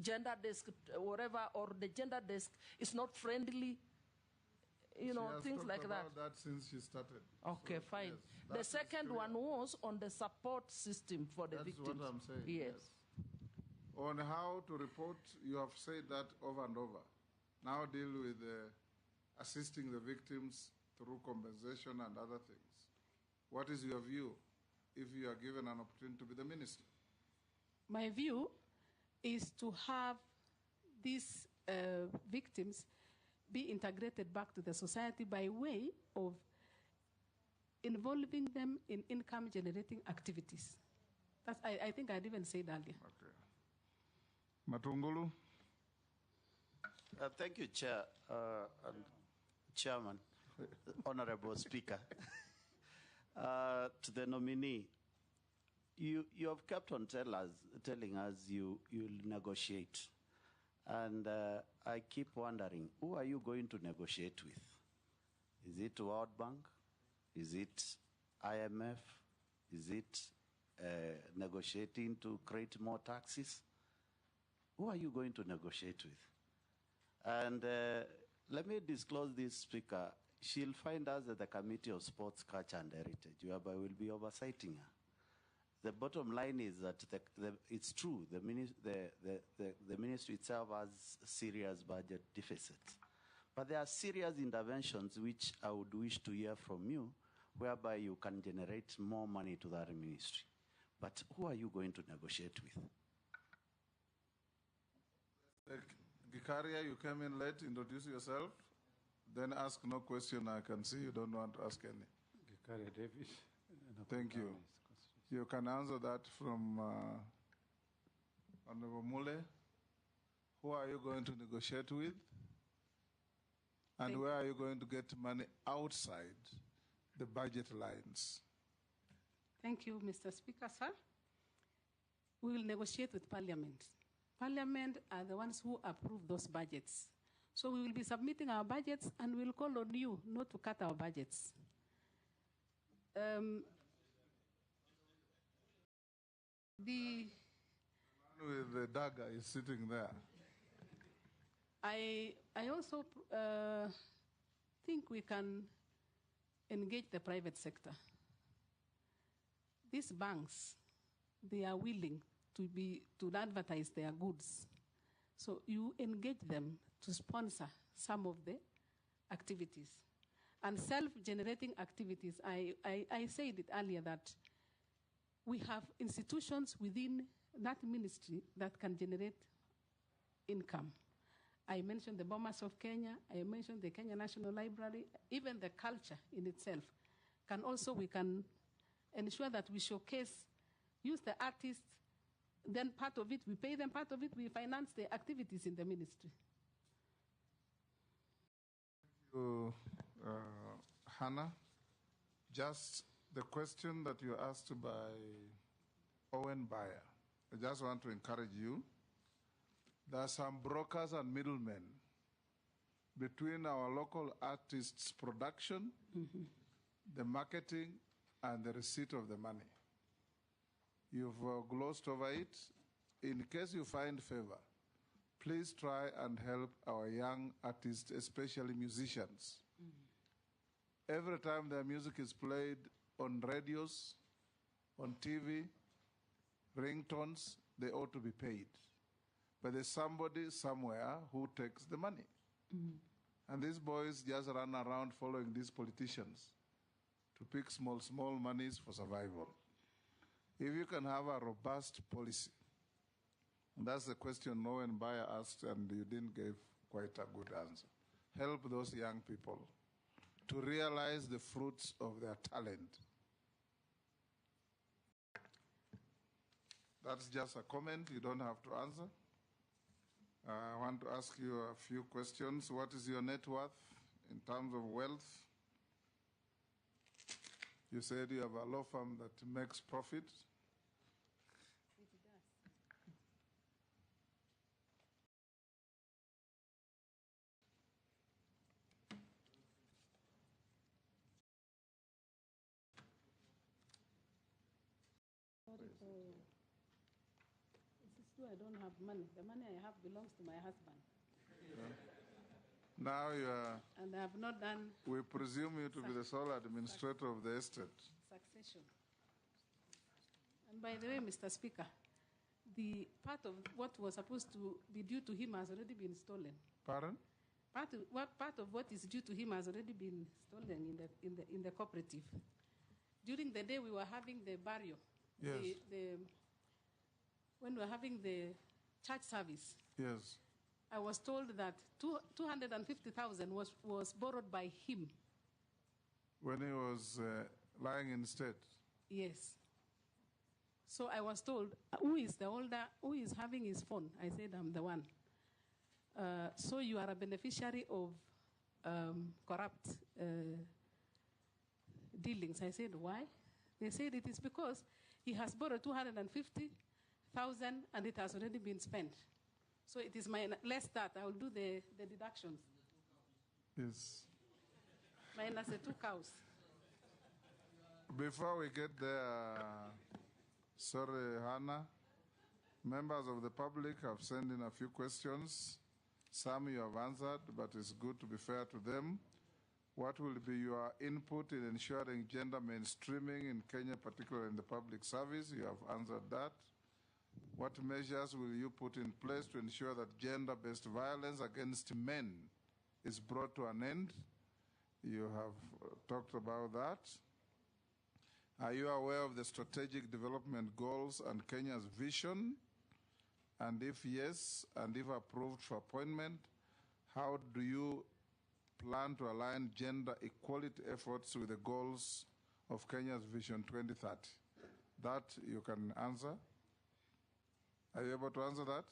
gender desk, whatever, or the gender desk is not friendly. Things like that. She has talked about that since she started. Okay, so, fine. Yes, the second one was on the support system for the victims. That's what I'm saying. Yes. On how to report, you have said that over and over. Now deal with assisting the victims through compensation and other things. What is your view if you are given an opportunity to be the minister? My view is to have these victims be integrated back to the society by way of involving them in income-generating activities. I think I'd even said earlier. Okay. Matungulu. Thank you, Chair, and Chairman, Honorable Speaker. To the nominee, you have kept on telling us you'll negotiate. And I keep wondering, who are you going to negotiate with? Is it World Bank? Is it IMF? Is it negotiating to create more taxes? Who are you going to negotiate with? And let me disclose this, Speaker. She'll find us at the Committee of Sports, Culture and Heritage, whereby we'll be oversighting her. The bottom line is that it's true, the ministry itself has serious budget deficits. But there are serious interventions which I would wish to hear from you, whereby you can generate more money to that ministry. But who are you going to negotiate with? Gikaria, you came in late, introduce yourself, then ask no question. I can see you don't want to ask any. Gikaria Davis. Thank you. You can answer that from Honorable Mule. Who are you going to negotiate with? And where are you going to get money outside the budget lines? Thank you, Mr. Speaker, sir. We will negotiate with Parliament. Parliament are the ones who approve those budgets. So we will be submitting our budgets and we'll call on you not to cut our budgets. The man with the dagger is sitting there. I also think we can engage the private sector. These banks, they are willing to advertise their goods. So you engage them to sponsor some of the activities. And self-generating activities, I said it earlier that we have institutions within that ministry that can generate income. I mentioned the Bomas of Kenya, I mentioned the Kenya National Library, even the culture in itself. We can ensure that we showcase, use the artists, then part of it, we pay them, part of it, we finance the activities in the ministry. Thank you, Hannah. Just the question that you asked by Owen Bayer, I just want to encourage you. There are some brokers and middlemen between our local artists' production, the marketing, and the receipt of the money. You've glossed over it. In case you find favor, please try and help our young artists, especially musicians. Every time their music is played on radios, on TV, ringtones, they ought to be paid. But there's somebody somewhere who takes the money. And these boys just run around following these politicians to pick small monies for survival. If you can have a robust policy, and that's the question Owen Bayer asked, and you didn't give quite a good answer. Help those young people to realize the fruits of their talent. That's just a comment. You don't have to answer. I want to ask you a few questions. What is your net worth in terms of wealth? You said you have a law firm that makes profit. I don't have money. The money I have belongs to my husband. Now you are... And I have not done... We presume you to be the sole administrator of the estate. Succession. And by the way, Mr. Speaker, the part of what was supposed to be due to him has already been stolen. Pardon? Part of what is due to him has already been stolen in the cooperative. During the day we were having the burial. Yes. When we were having the church service. Yes. I was told that 250,000 was borrowed by him. When he was lying in state? Yes. So I was told, who is the older, who is having his phone? I said, I'm the one. So you are a beneficiary of corrupt dealings. I said, why? They said it is because he has borrowed 250,000 and it has already been spent. So it is less that. I will do the deductions. Yes. Minus the 2 cows. Before we get there, sorry, Hannah, members of the public have sent in a few questions. Some you have answered, but it's good to be fair to them. What will be your input in ensuring gender mainstreaming in Kenya, particularly in the public service? You have answered that. What measures will you put in place to ensure that gender-based violence against men is brought to an end? You have talked about that. Are you aware of the strategic development goals and Kenya's vision? And if yes, and if approved for appointment, how do you plan to align gender equality efforts with the goals of Kenya's Vision 2030? That you can answer. Are you able to answer that?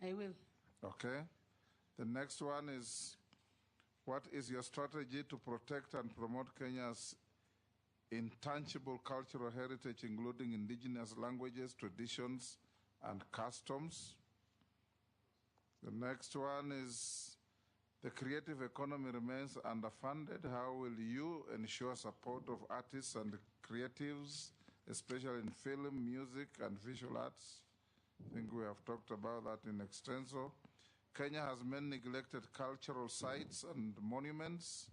I will. Okay. The next one is, what is your strategy to protect and promote Kenya's intangible cultural heritage, including indigenous languages, traditions, and customs? The next one is, the creative economy remains underfunded. How will you ensure support of artists and creatives, especially in film, music, and visual arts? I think we have talked about that in extenso. Kenya has many neglected cultural sites and monuments.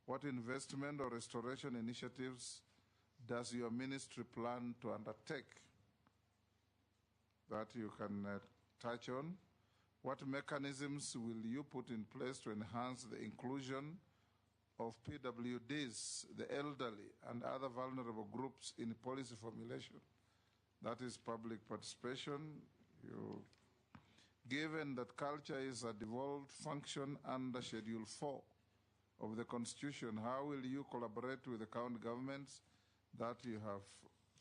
What investment or restoration initiatives does your ministry plan to undertake? That you can touch on. What mechanisms will you put in place to enhance the inclusion of PWDs, the elderly, and other vulnerable groups in policy formulation? That is public participation. Given that culture is a devolved function under Schedule 4 of the Constitution, how will you collaborate with the county governments? That you have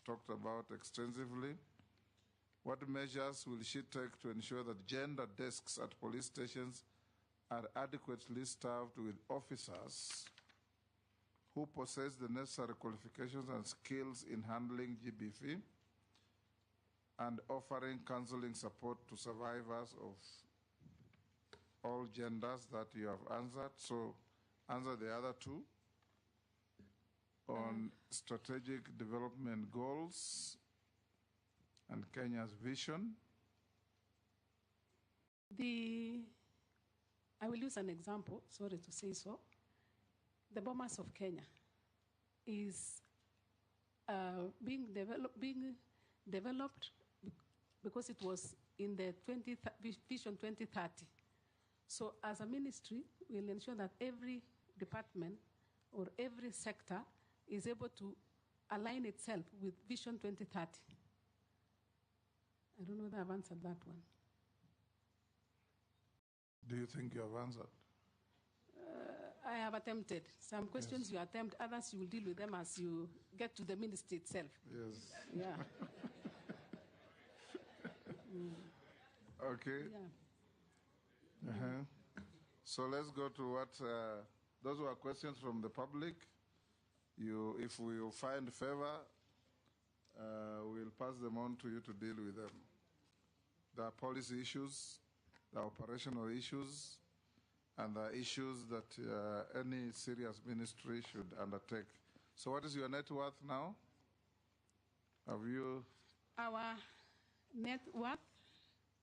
talked about extensively. What measures will she take to ensure that gender desks at police stations are adequately staffed with officers who possess the necessary qualifications and skills in handling GBV and offering counseling support to survivors of all genders? That you have answered. So answer the other two. On strategic development goals and Kenya's vision. I will use an example, sorry to say so. The Bomas of Kenya is being developed because it was in the Vision 2030. So as a ministry, we'll ensure that every department or every sector is able to align itself with Vision 2030. I don't know whether I've answered that one. Do you think you have answered? I have attempted. Some questions you attempt, others you will deal with them as you get to the ministry itself. Yes. Yeah. Okay. Yeah. So let's go to what, those were questions from the public. If we find favor, we'll pass them on to you to deal with them. There are policy issues, there are operational issues, and there are issues that any serious ministry should undertake. So what is your net worth now? Have you? Our net worth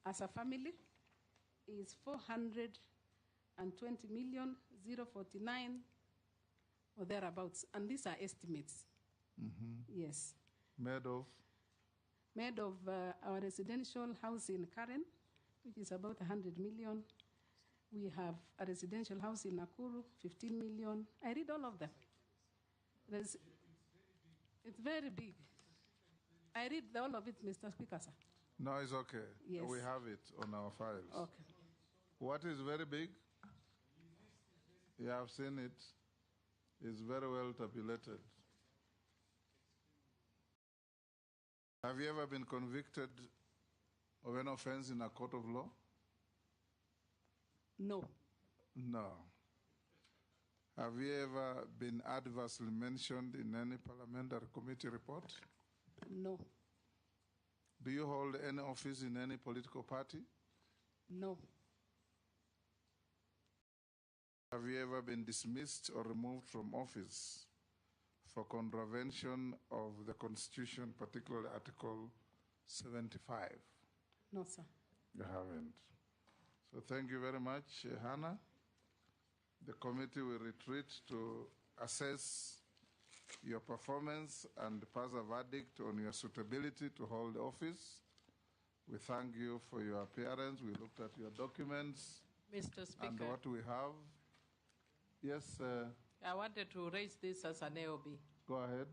as a family is 420,049,000 or thereabouts. And these are estimates. Yes. Made of? Made of our residential house in Karen, which is about 100 million. We have a residential house in Nakuru, 15 million. I read all of them. It's very big. I read all of it, Mr. Speaker, sir. No, it's okay. Yes. We have it on our files. Okay. What is very big? You have seen it. It's very well tabulated. Have you ever been convicted of an offense in a court of law? No. No. Have you ever been adversely mentioned in any parliamentary committee report? No. Do you hold any office in any political party? No. Have you ever been dismissed or removed from office for contravention of the Constitution, particularly Article 75? No, sir. You haven't. So thank you very much, Hannah. The committee will retreat to assess your performance and pass a verdict on your suitability to hold office. We thank you for your appearance. We looked at your documents. Mr. Speaker. And what we have. Yes. I wanted to raise this as an AOB. Go ahead.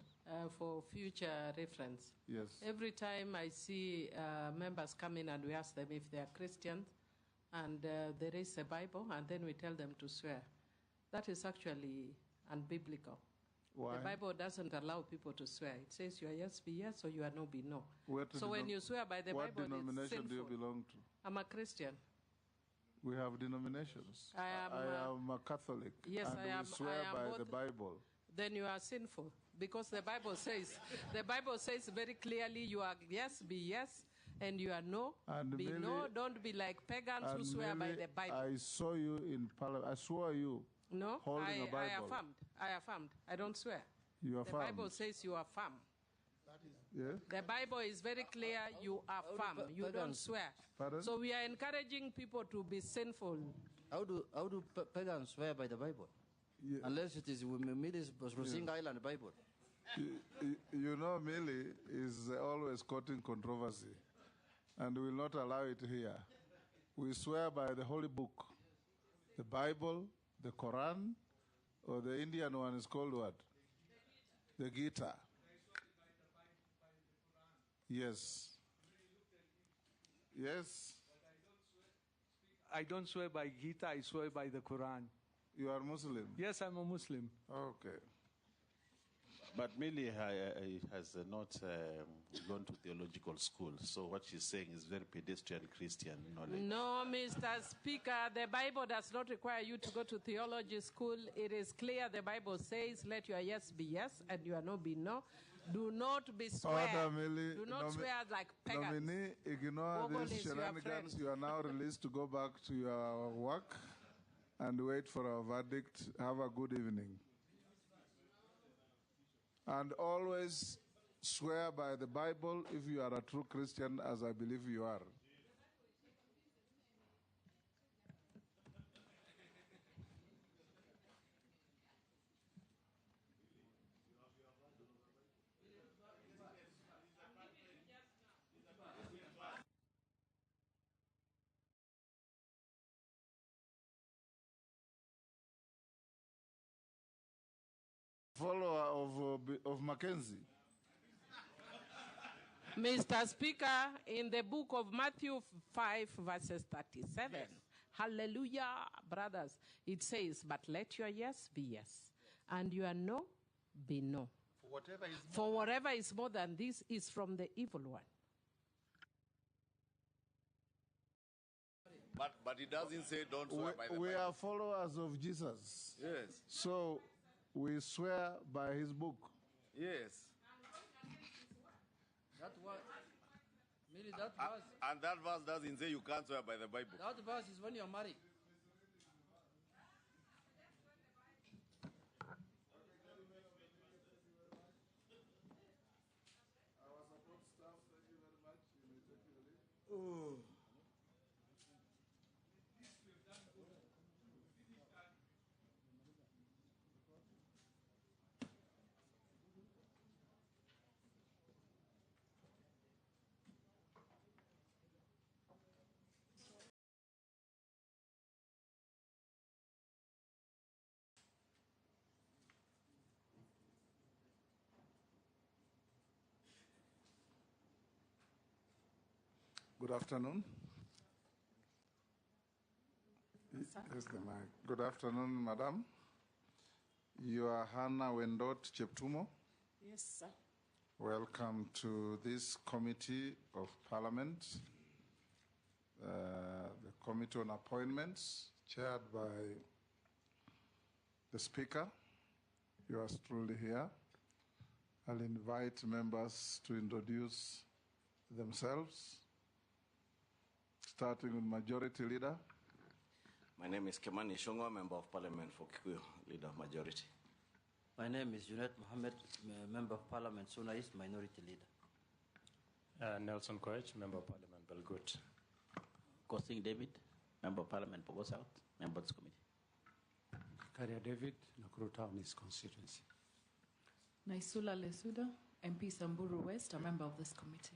For future reference. Yes. Every time I see members come in and we ask them if they are Christians, and they raise a Bible, and then we tell them to swear. That is actually unbiblical. Why? The Bible doesn't allow people to swear. It says you are yes, be yes, or you are no, be no. So when you swear by the Bible, what denomination it's sinful. do you belong to? I'm a Christian. We have denominations. I am a Catholic. Yes, and I am. we swear I am by both. the Bible. Then you are sinful, because the Bible says very clearly you are yes, be yes, and you are no, and be Millie, no. Don't be like pagans who swear by the Bible. I saw you in Parliament. I swore you. No, holding a Bible. I affirmed. I don't swear. You affirmed. The Bible says you affirm. Yeah. The Bible is very clear. You affirm. You don't swear. Pardon? So we are encouraging people to be sinful. How do pagans swear by the Bible? Yeah. Unless it is Millie's Rosing Island Bible. You know, Millie is always quoting controversy, and we will not allow it here. We swear by the Holy Book, the Bible, the Quran, or the Indian one is called what? The Gita. Yes. Yes. I don't swear by Gita, I swear by the Quran. You are Muslim? Yes, I'm a Muslim. Okay. But Millie has not gone to theological school, so what she's saying is very pedestrian Christian knowledge. No, Mr. Speaker, the Bible does not require you to go to theology school. It is clear the Bible says, let your yes be yes and your no be no. Do not be swear. Do not swear like pagans. Nominee, ignore these shenanigans. You are now released to go back to your work and wait for our verdict. Have a good evening. And always swear by the Bible if you are a true Christian, as I believe you are. Follower of Mackenzie. Mr. Speaker, in the book of Matthew 5, verses 37, yes. Hallelujah, brothers, it says, but let your yes be yes, and your no be no. For whatever is more than this is from the evil one. But it doesn't say don't swear by the Bible. We are followers of Jesus. Yes. So we swear by his book. Yes. That verse, Millie, that verse. And that verse doesn't say you can't swear by the Bible. That verse is when you're married. Oh. Good afternoon. Yes, the mic. Good afternoon, madam. You are Hannah Wendot, Cheptumo. Yes, sir. Welcome to this Committee of Parliament, the Committee on Appointments, chaired by the Speaker. You are truly here. I'll invite members to introduce themselves, starting with Majority Leader. My name is Kemani Shongwa, Member of Parliament for Kikuyu, Leader of Majority. My name is Junet Mohammed, Member of Parliament, Suna East, Minority Leader. Nelson Koech, Member of Parliament, Belgut. Kosing David, Member of Parliament, Pogo South, Member of this committee. Zakaria David, Nakuru Town East constituency. Naisula Lesuda, MP Samburu West, a member of this committee.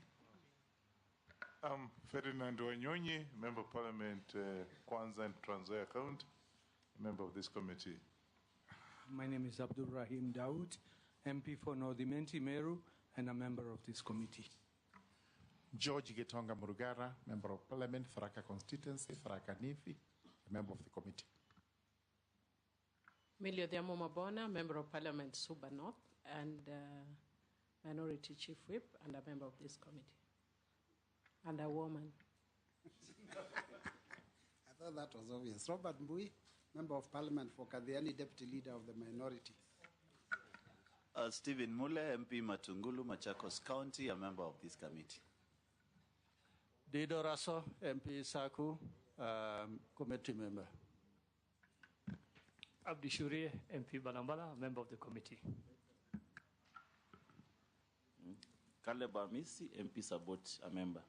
I'm Ferdinand Wanyonyi, Member of Parliament, Kwanza and Trans Nzoia County, a member of this committee. My name is Abdul Rahim Daoud, MP for Northimenti Meru, and a member of this committee. George Getonga Murugara, Member of Parliament, Tharaka constituency, Tharaka Nithi, a member of the committee. Milio Diamo Mabona, Member of Parliament, Suba North, and Minority Chief Whip, and a member of this committee. And a woman. I thought that was obvious. Robert Mbui, Member of Parliament for Kadhiani, Deputy Leader of the Minority. Stephen Mule, MP Matungulu, Machakos County, a member of this committee. Dido Raso, MP Saku, committee member. Abdi Shurie, MP Balambala, a member of the committee. Caleb Amisi, MP Sabot, a member.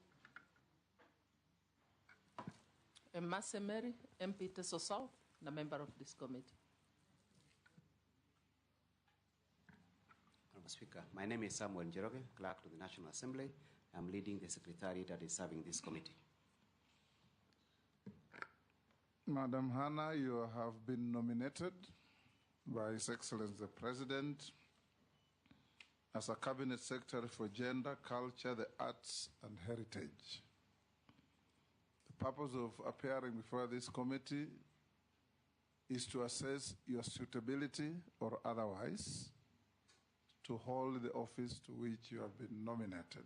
Masemeri, MP Teso South, and a member of this committee. Mr. Speaker, my name is Samuel Njoroge, Clerk to the National Assembly. I'm leading the secretariat that is serving this committee. Madam Hannah, you have been nominated by His Excellency the President as a Cabinet Secretary for Gender, Culture, the Arts, and Heritage. The purpose of appearing before this committee is to assess your suitability or otherwise to hold the office to which you have been nominated.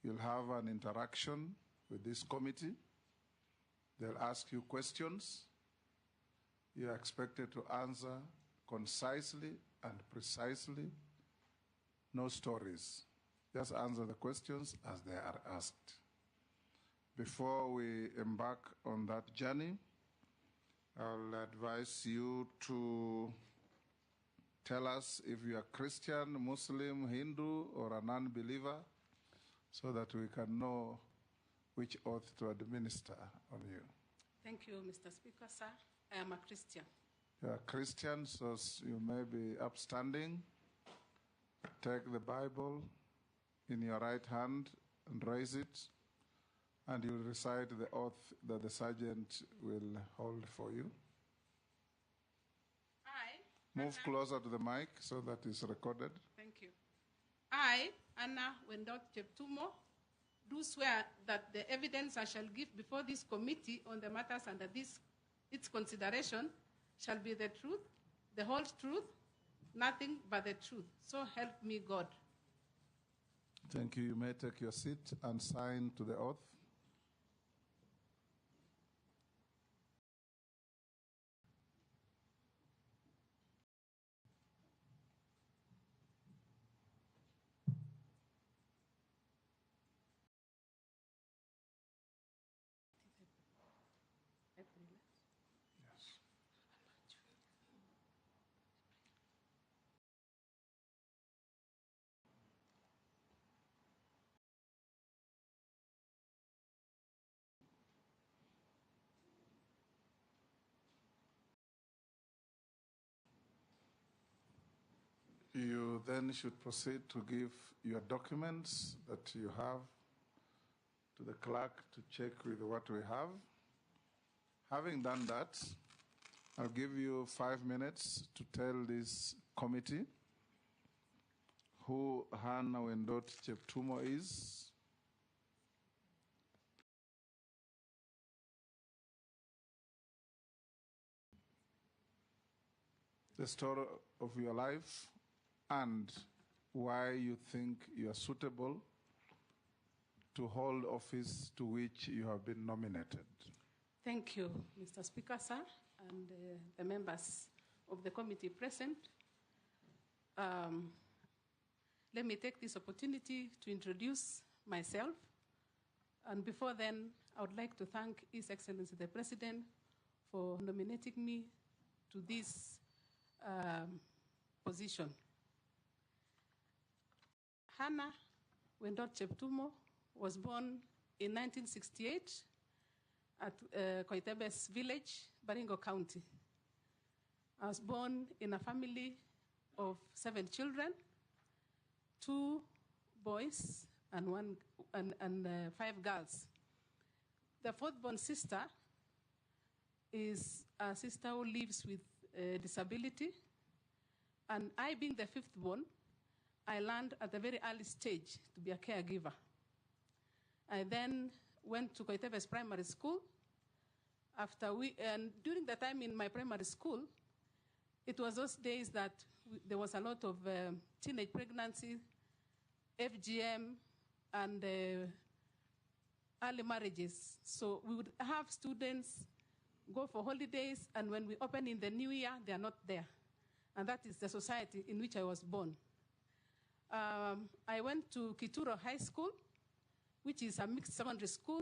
You'll have an interaction with this committee. They'll ask you questions. You're expected to answer concisely and precisely. No stories. Just answer the questions as they are asked. Before we embark on that journey, I'll advise you to tell us if you are Christian, Muslim, Hindu, or a non-believer, so that we can know which oath to administer on you. Thank you, Mr. Speaker, sir. I am a Christian. You are Christian, so you may be upstanding. Take the Bible in your right hand and raise it, and you will recite the oath that the sergeant will hold for you. Move closer to the mic so that it's recorded. Thank you. I, Hannah Wendot Cheptumo, do swear that the evidence I shall give before this committee on the matters under its consideration shall be the truth, the whole truth, nothing but the truth. So help me God. Thank you. You may take your seat and sign to the oath. You then should proceed to give your documents that you have to the clerk to check with what we have. Having done that, I'll give you 5 minutes to tell this committee who Hannah Wendot Cheptumo is, the story of your life, and why you think you are suitable to hold office to which you have been nominated. Thank you, Mr. Speaker, sir, and the members of the committee present. Let me take this opportunity to introduce myself. And before then, I would like to thank His Excellency the President for nominating me to this position. Hannah Wendot Cheptumo was born in 1968 at Koitebes Village, Baringo County. I was born in a family of 7 children, 2 boys and 5 girls. The 4th-born sister is a sister who lives with disability, and I, being the 5th-born, I learned at a very early stage to be a caregiver. I then went to Koiteves Primary School. And during the time in my primary school, it was those days that there was a lot of teenage pregnancy, FGM, and early marriages. So we would have students go for holidays, and when we open in the new year, they are not there. And that is the society in which I was born. I went to Kituro High School, which is a mixed secondary school.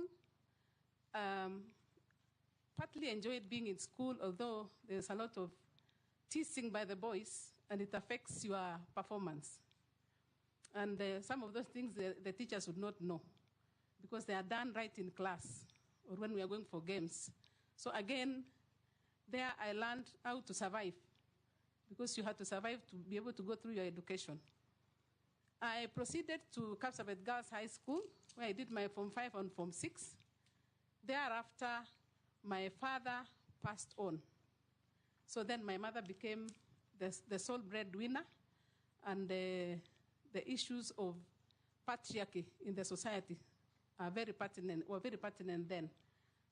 Partly enjoyed being in school, although there's a lot of teasing by the boys, and it affects your performance. And some of those things the teachers would not know, because they are done right in class or when we are going for games. So again, there I learned how to survive, because you had to survive to be able to go through your education. I proceeded to Kapsabet Girls High School, where I did my Form 5 and Form 6. Thereafter, my father passed on. So then my mother became the sole breadwinner, and the issues of patriarchy in the society were very pertinent then.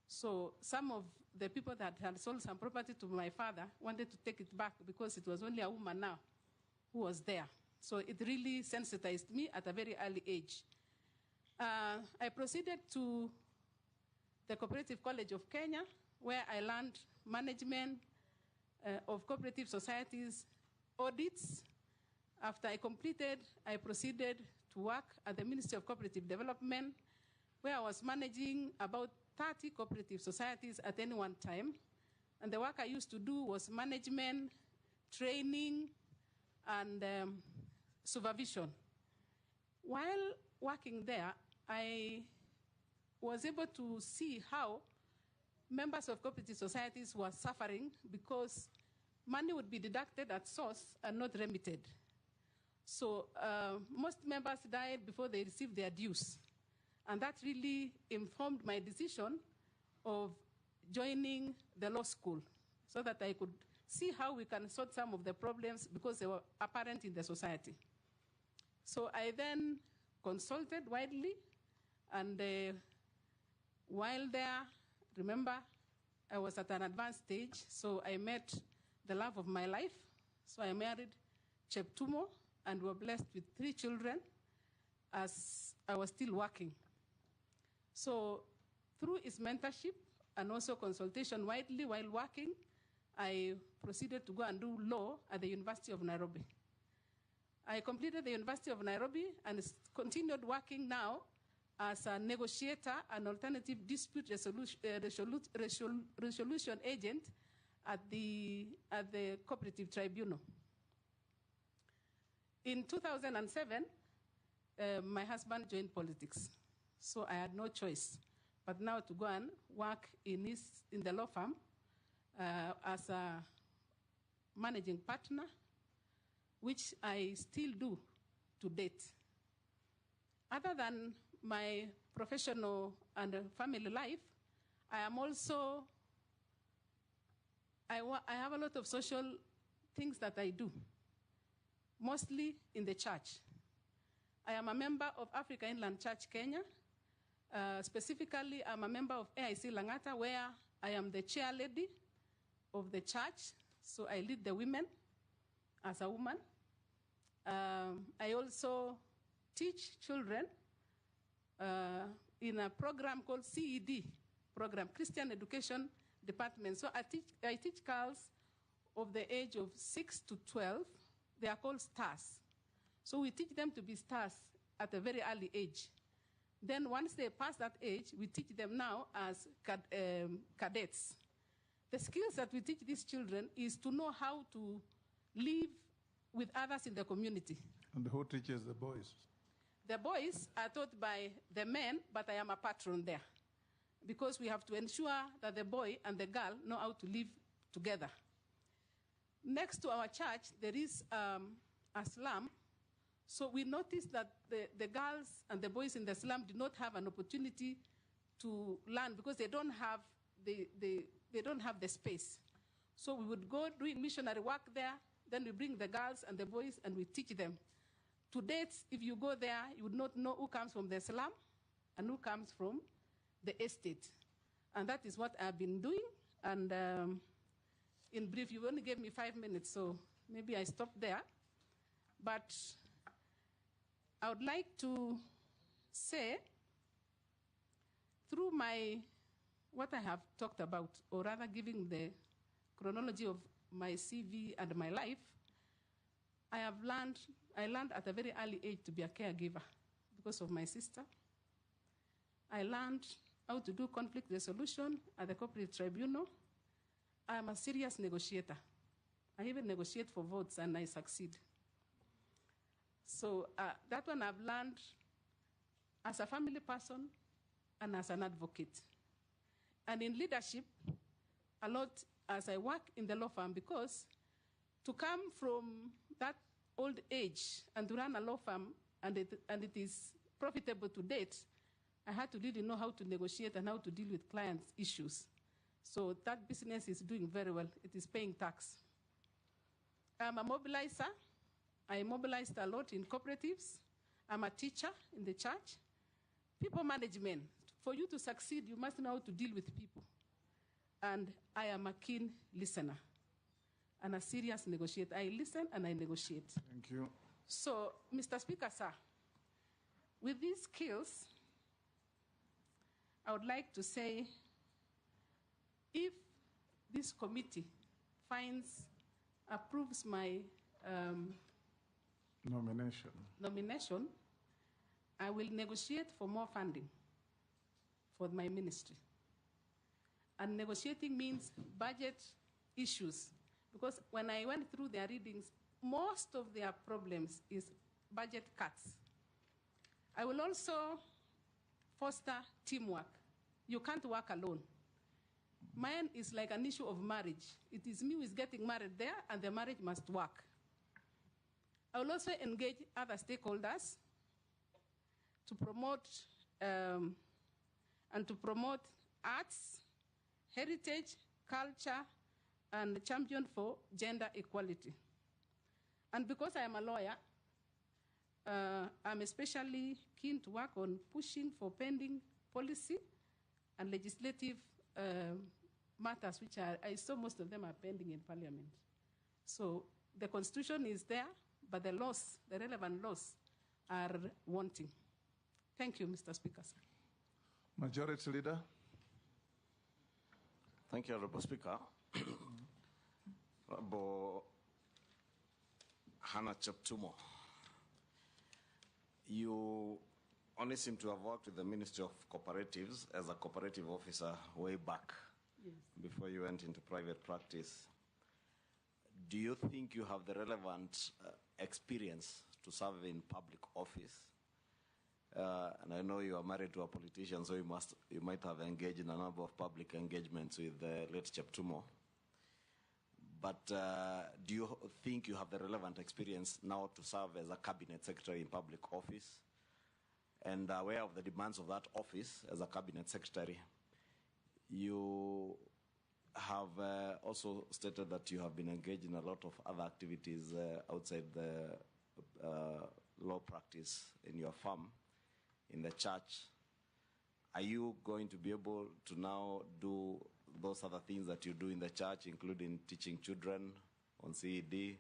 So some of the people that had sold some property to my father wanted to take it back, because it was only a woman now who was there. So it really sensitized me at a very early age. I proceeded to the Cooperative College of Kenya, where I learned management of cooperative societies, audits. After I completed, I proceeded to work at the Ministry of Cooperative Development, where I was managing about 30 cooperative societies at any one time. And the work I used to do was management, training, and supervision. While working there, I was able to see how members of cooperative societies were suffering, because money would be deducted at source and not remitted. So most members died before they received their dues. And that really informed my decision of joining the law school, so that I could see how we can sort some of the problems, because they were apparent in the society. So I then consulted widely, and while there, remember, I was at an advanced stage, so I met the love of my life. So I married Cheptumo, and were blessed with 3 children as I was still working. So through his mentorship and also consultation widely while working, I proceeded to go and do law at the University of Nairobi. I completed the University of Nairobi and continued working now as a negotiator and alternative dispute resolution agent at the Cooperative Tribunal. In 2007, my husband joined politics, so I had no choice but now to go and work in the law firm as a managing partner, which I still do to date. Other than my professional and family life, I am also, I have a lot of social things that I do, mostly in the church. I am a member of Africa Inland Church Kenya. Specifically, I'm a member of AIC Langata, where I am the chair lady of the church, so I lead the women as a woman. I also teach children in a program called CED program, Christian Education Department. So I teach girls of the age of 6 to 12. They are called stars. So we teach them to be stars at a very early age. Then once they pass that age, we teach them now as cadets. The skills that we teach these children is to know how to live with others in the community. And who teaches the boys? The boys are taught by the men, but I am a patron there, because we have to ensure that the boy and the girl know how to live together. Next to our church, there is a slum. So we noticed that the girls and the boys in the slum did not have an opportunity to learn because they don't have the space. So we would go doing missionary work there, then we bring the girls and the boys and we teach them. To date, if you go there, you would not know who comes from the slum and who comes from the estate. And that is what I've been doing. And in brief, you only gave me 5 minutes, so maybe I stop there. But I would like to say, through what I have talked about, or rather giving the chronology of my CV and my life, I learned at a very early age to be a caregiver because of my sister. I learned how to do conflict resolution at the corporate tribunal. I am a serious negotiator. I even negotiate for votes and I succeed. So that one I've learned as a family person and as an advocate. And in leadership, a lot as I work in the law firm, because to come from that old age and to run a law firm and it is profitable to date, I had to really know how to negotiate and how to deal with clients' issues. So that business is doing very well. It is paying tax. I'm a mobilizer. I mobilized a lot in cooperatives. I'm a teacher in the church. People management. For you to succeed, you must know how to deal with people. And I am a keen listener and a serious negotiator. I listen and I negotiate. Thank you. So, Mr. Speaker, sir, with these skills, I would like to say, if this committee approves my nomination, I will negotiate for more funding for my ministry. And negotiating means budget issues, because when I went through their readings, most of their problems is budget cuts. I will also foster teamwork. You can't work alone. Mine is like an issue of marriage. It is me who is getting married there, and the marriage must work. I will also engage other stakeholders to promote arts, heritage, culture, and champion for gender equality. And because I am a lawyer, I'm especially keen to work on pushing for pending policy and legislative matters, which I saw most of them are pending in Parliament. So the Constitution is there, but the relevant laws, are wanting. Thank you, Mr. Speaker. Majority Leader. Thank you, Honorable Speaker. Honorable Hannah Cheptumo, you only seem to have worked with the Ministry of Cooperatives as a cooperative officer way back, yes, before you went into private practice. Do you think you have the relevant experience to serve in public office? And I know you are married to a politician, so you might have engaged in a number of public engagements with late Cheptumo. But do you think you have the relevant experience now to serve as a cabinet secretary in public office? And aware of the demands of that office as a cabinet secretary, you have also stated that you have been engaged in a lot of other activities outside the law practice in your firm, in the church. Are you going to be able to now do those other things that you do in the church, including teaching children on CED,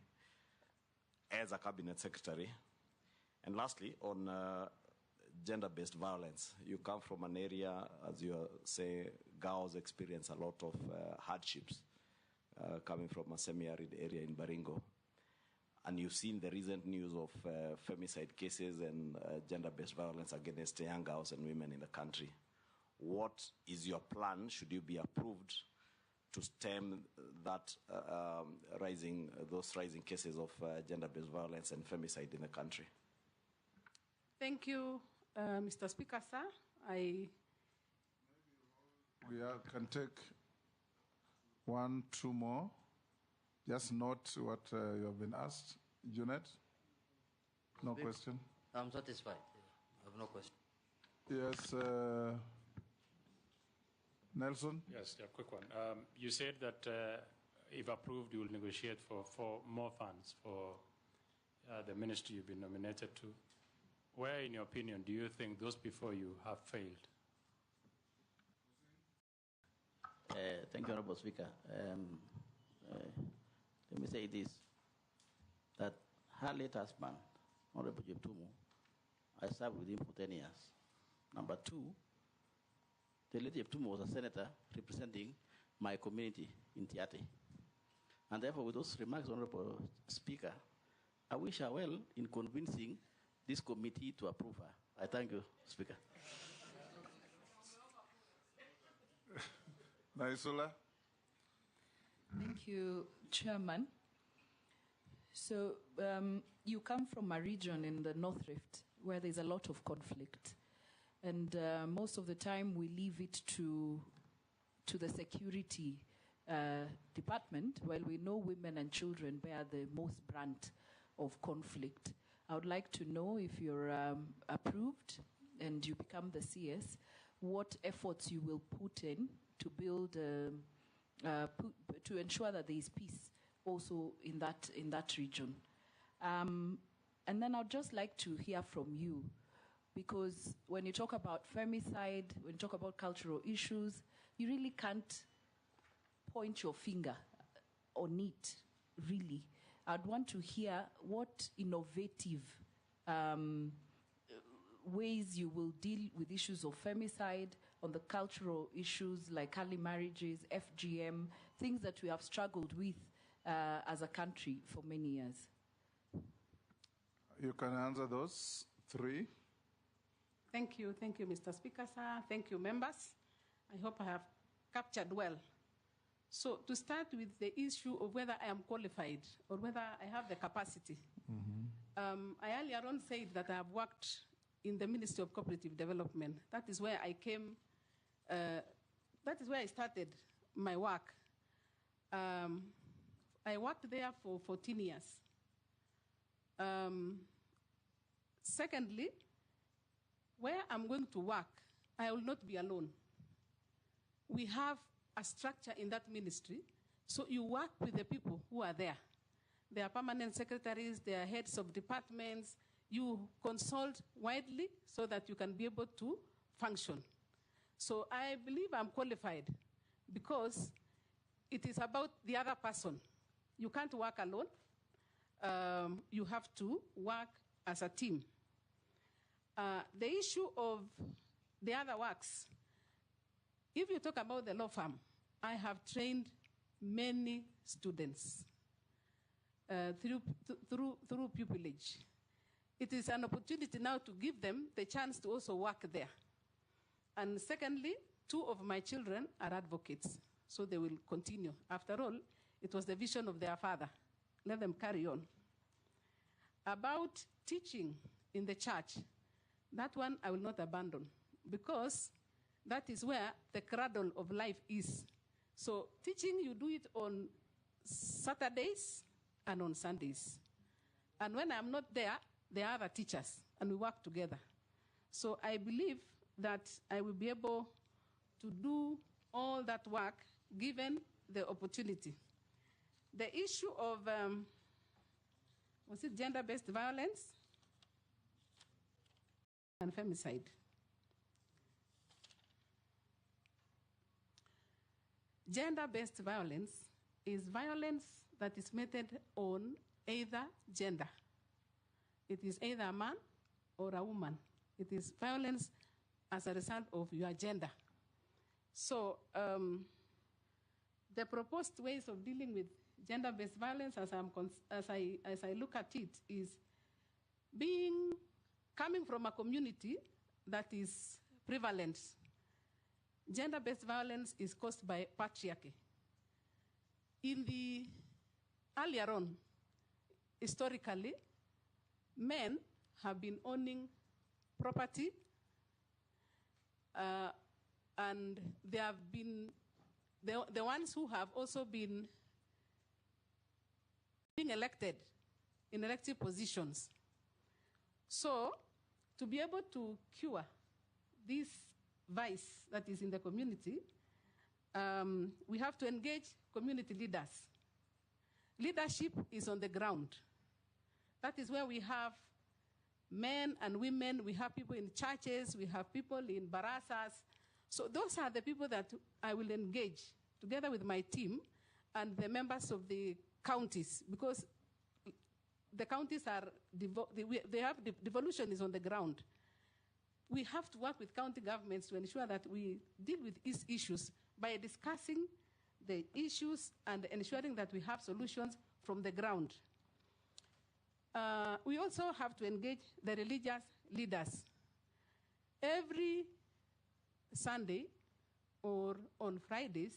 as a cabinet secretary? And lastly, on gender-based violence, you come from an area, as you say, girls experience a lot of hardships coming from a semi-arid area in Baringo. And you've seen the recent news of femicide cases and gender-based violence against young girls and women in the country. What is your plan, should you be approved, to stem that those rising cases of gender-based violence and femicide in the country? Thank you, Mr. Speaker, sir. We can take 1, 2 more. just note what you have been asked. Junet? No question? I'm satisfied. I have no question. Yes, Nelson? Yes, a quick one. You said that if approved, you will negotiate for more funds for the ministry you've been nominated to. Where, in your opinion, do you think those before you have failed? Thank you, Honorable Speaker. Let me say this, that her late husband, Honorable Cheptumo, I served with him for 10 years. Number two, the late Cheptumo was a senator representing my community in Tiate. And therefore, with those remarks, Honorable Speaker, I wish her well in convincing this committee to approve her. I thank you, Speaker. Naisula? Thank you, Chairman. So you come from a region in the North Rift where there's a lot of conflict. And most of the time we leave it to the security department, while we know women and children bear the most brunt of conflict. I would like to know, if you're approved and you become the CS, what efforts you will put in to build, to ensure that there is peace also in that region. And then I'd just like to hear from you, because when you talk about femicide, when you talk about cultural issues, you really can't point your finger on it, really. I'd want to hear what innovative ways you will deal with issues of femicide, on the cultural issues like early marriages, FGM, things that we have struggled with as a country for many years. You can answer those three. Thank you, Mr. Speaker, sir. Thank you, members. I hope I have captured well. So to start with the issue of whether I am qualified or whether I have the capacity, I earlier on said that I have worked in the Ministry of Cooperative Development. That is where I came, that is where I started my work. I worked there for 14 years. Secondly, where I'm going to work, I will not be alone. We have a structure in that ministry, so you work with the people who are there. They are permanent secretaries, they are heads of departments. You consult widely so that you can be able to function. So I believe I'm qualified because it is about the other person. You can't work alone. You have to work as a team. The issue of the other works, if you talk about the law firm, I have trained many students through pupillage. It is an opportunity now to give them the chance to also work there. And secondly, 2 of my children are advocates, so they will continue. After all, it was the vision of their father. Let them carry on. About teaching in the church, that one I will not abandon, because that is where the cradle of life is. So teaching, you do it on Saturdays and on Sundays. And when I'm not there, there are other teachers, and we work together. So I believe that I will be able to do all that work given the opportunity. The issue of, was it gender-based violence and femicide? Gender-based violence is violence that is meted on either gender. It is either a man or a woman. It is violence as a result of your gender. So the proposed ways of dealing with gender-based violence, as I look at it, is coming from a community that is prevalent. Gender-based violence is caused by patriarchy. Earlier on, historically, men have been owning property, and they have been the ones who have also been being elected in elective positions. So, to be able to cure this vice that is in the community, we have to engage community leaders. Leadership is on the ground. That is where we have men and women, we have people in churches, we have people in barasas. So those are the people that I will engage together with my team and the members of the counties, because the counties are, they have, the devolution is on the ground. We have to work with county governments to ensure that we deal with these issues by discussing the issues and ensuring that we have solutions from the ground. We also have to engage the religious leaders. Every Sunday or on Fridays,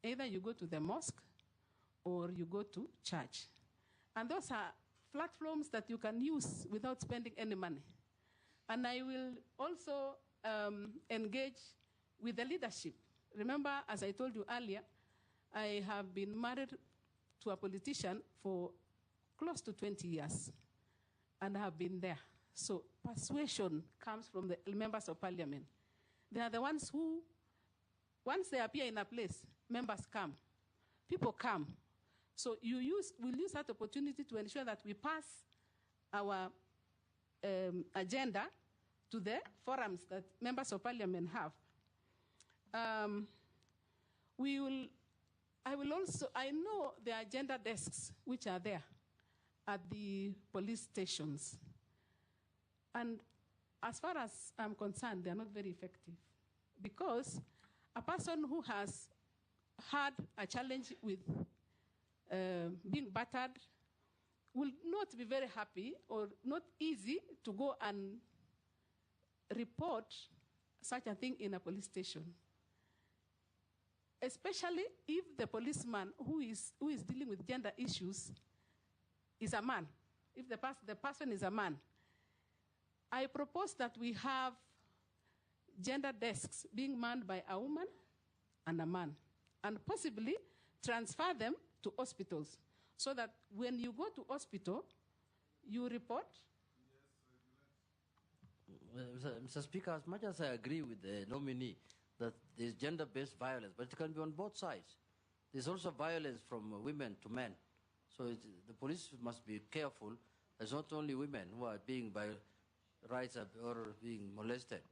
either you go to the mosque or you go to church. And those are platforms that you can use without spending any money. And I will also engage with the leadership. Remember, as I told you earlier, I have been married to a politician for close to 20 years, and I have been there. So persuasion comes from the members of parliament. They are the ones who, once they appear in a place, members come, people come. So we'll use that opportunity to ensure that we pass our agenda to the forums that members of parliament have. I know the agenda desks which are there at the police stations. And as far as I'm concerned, they're not very effective, because a person who has had a challenge with being battered will not be very happy or not easy to go and report such a thing in a police station. Especially if the policeman who is dealing with gender issues is a man, if the person is a man. I propose that we have gender desks being manned by a woman and a man, and possibly transfer them to hospitals, so that when you go to hospital, you report. Mr. Speaker, as much as I agree with the nominee that there's gender-based violence, but it can be on both sides. There's also violence from women to men. So the police must be careful. There's not only women who are being by rights or being molested.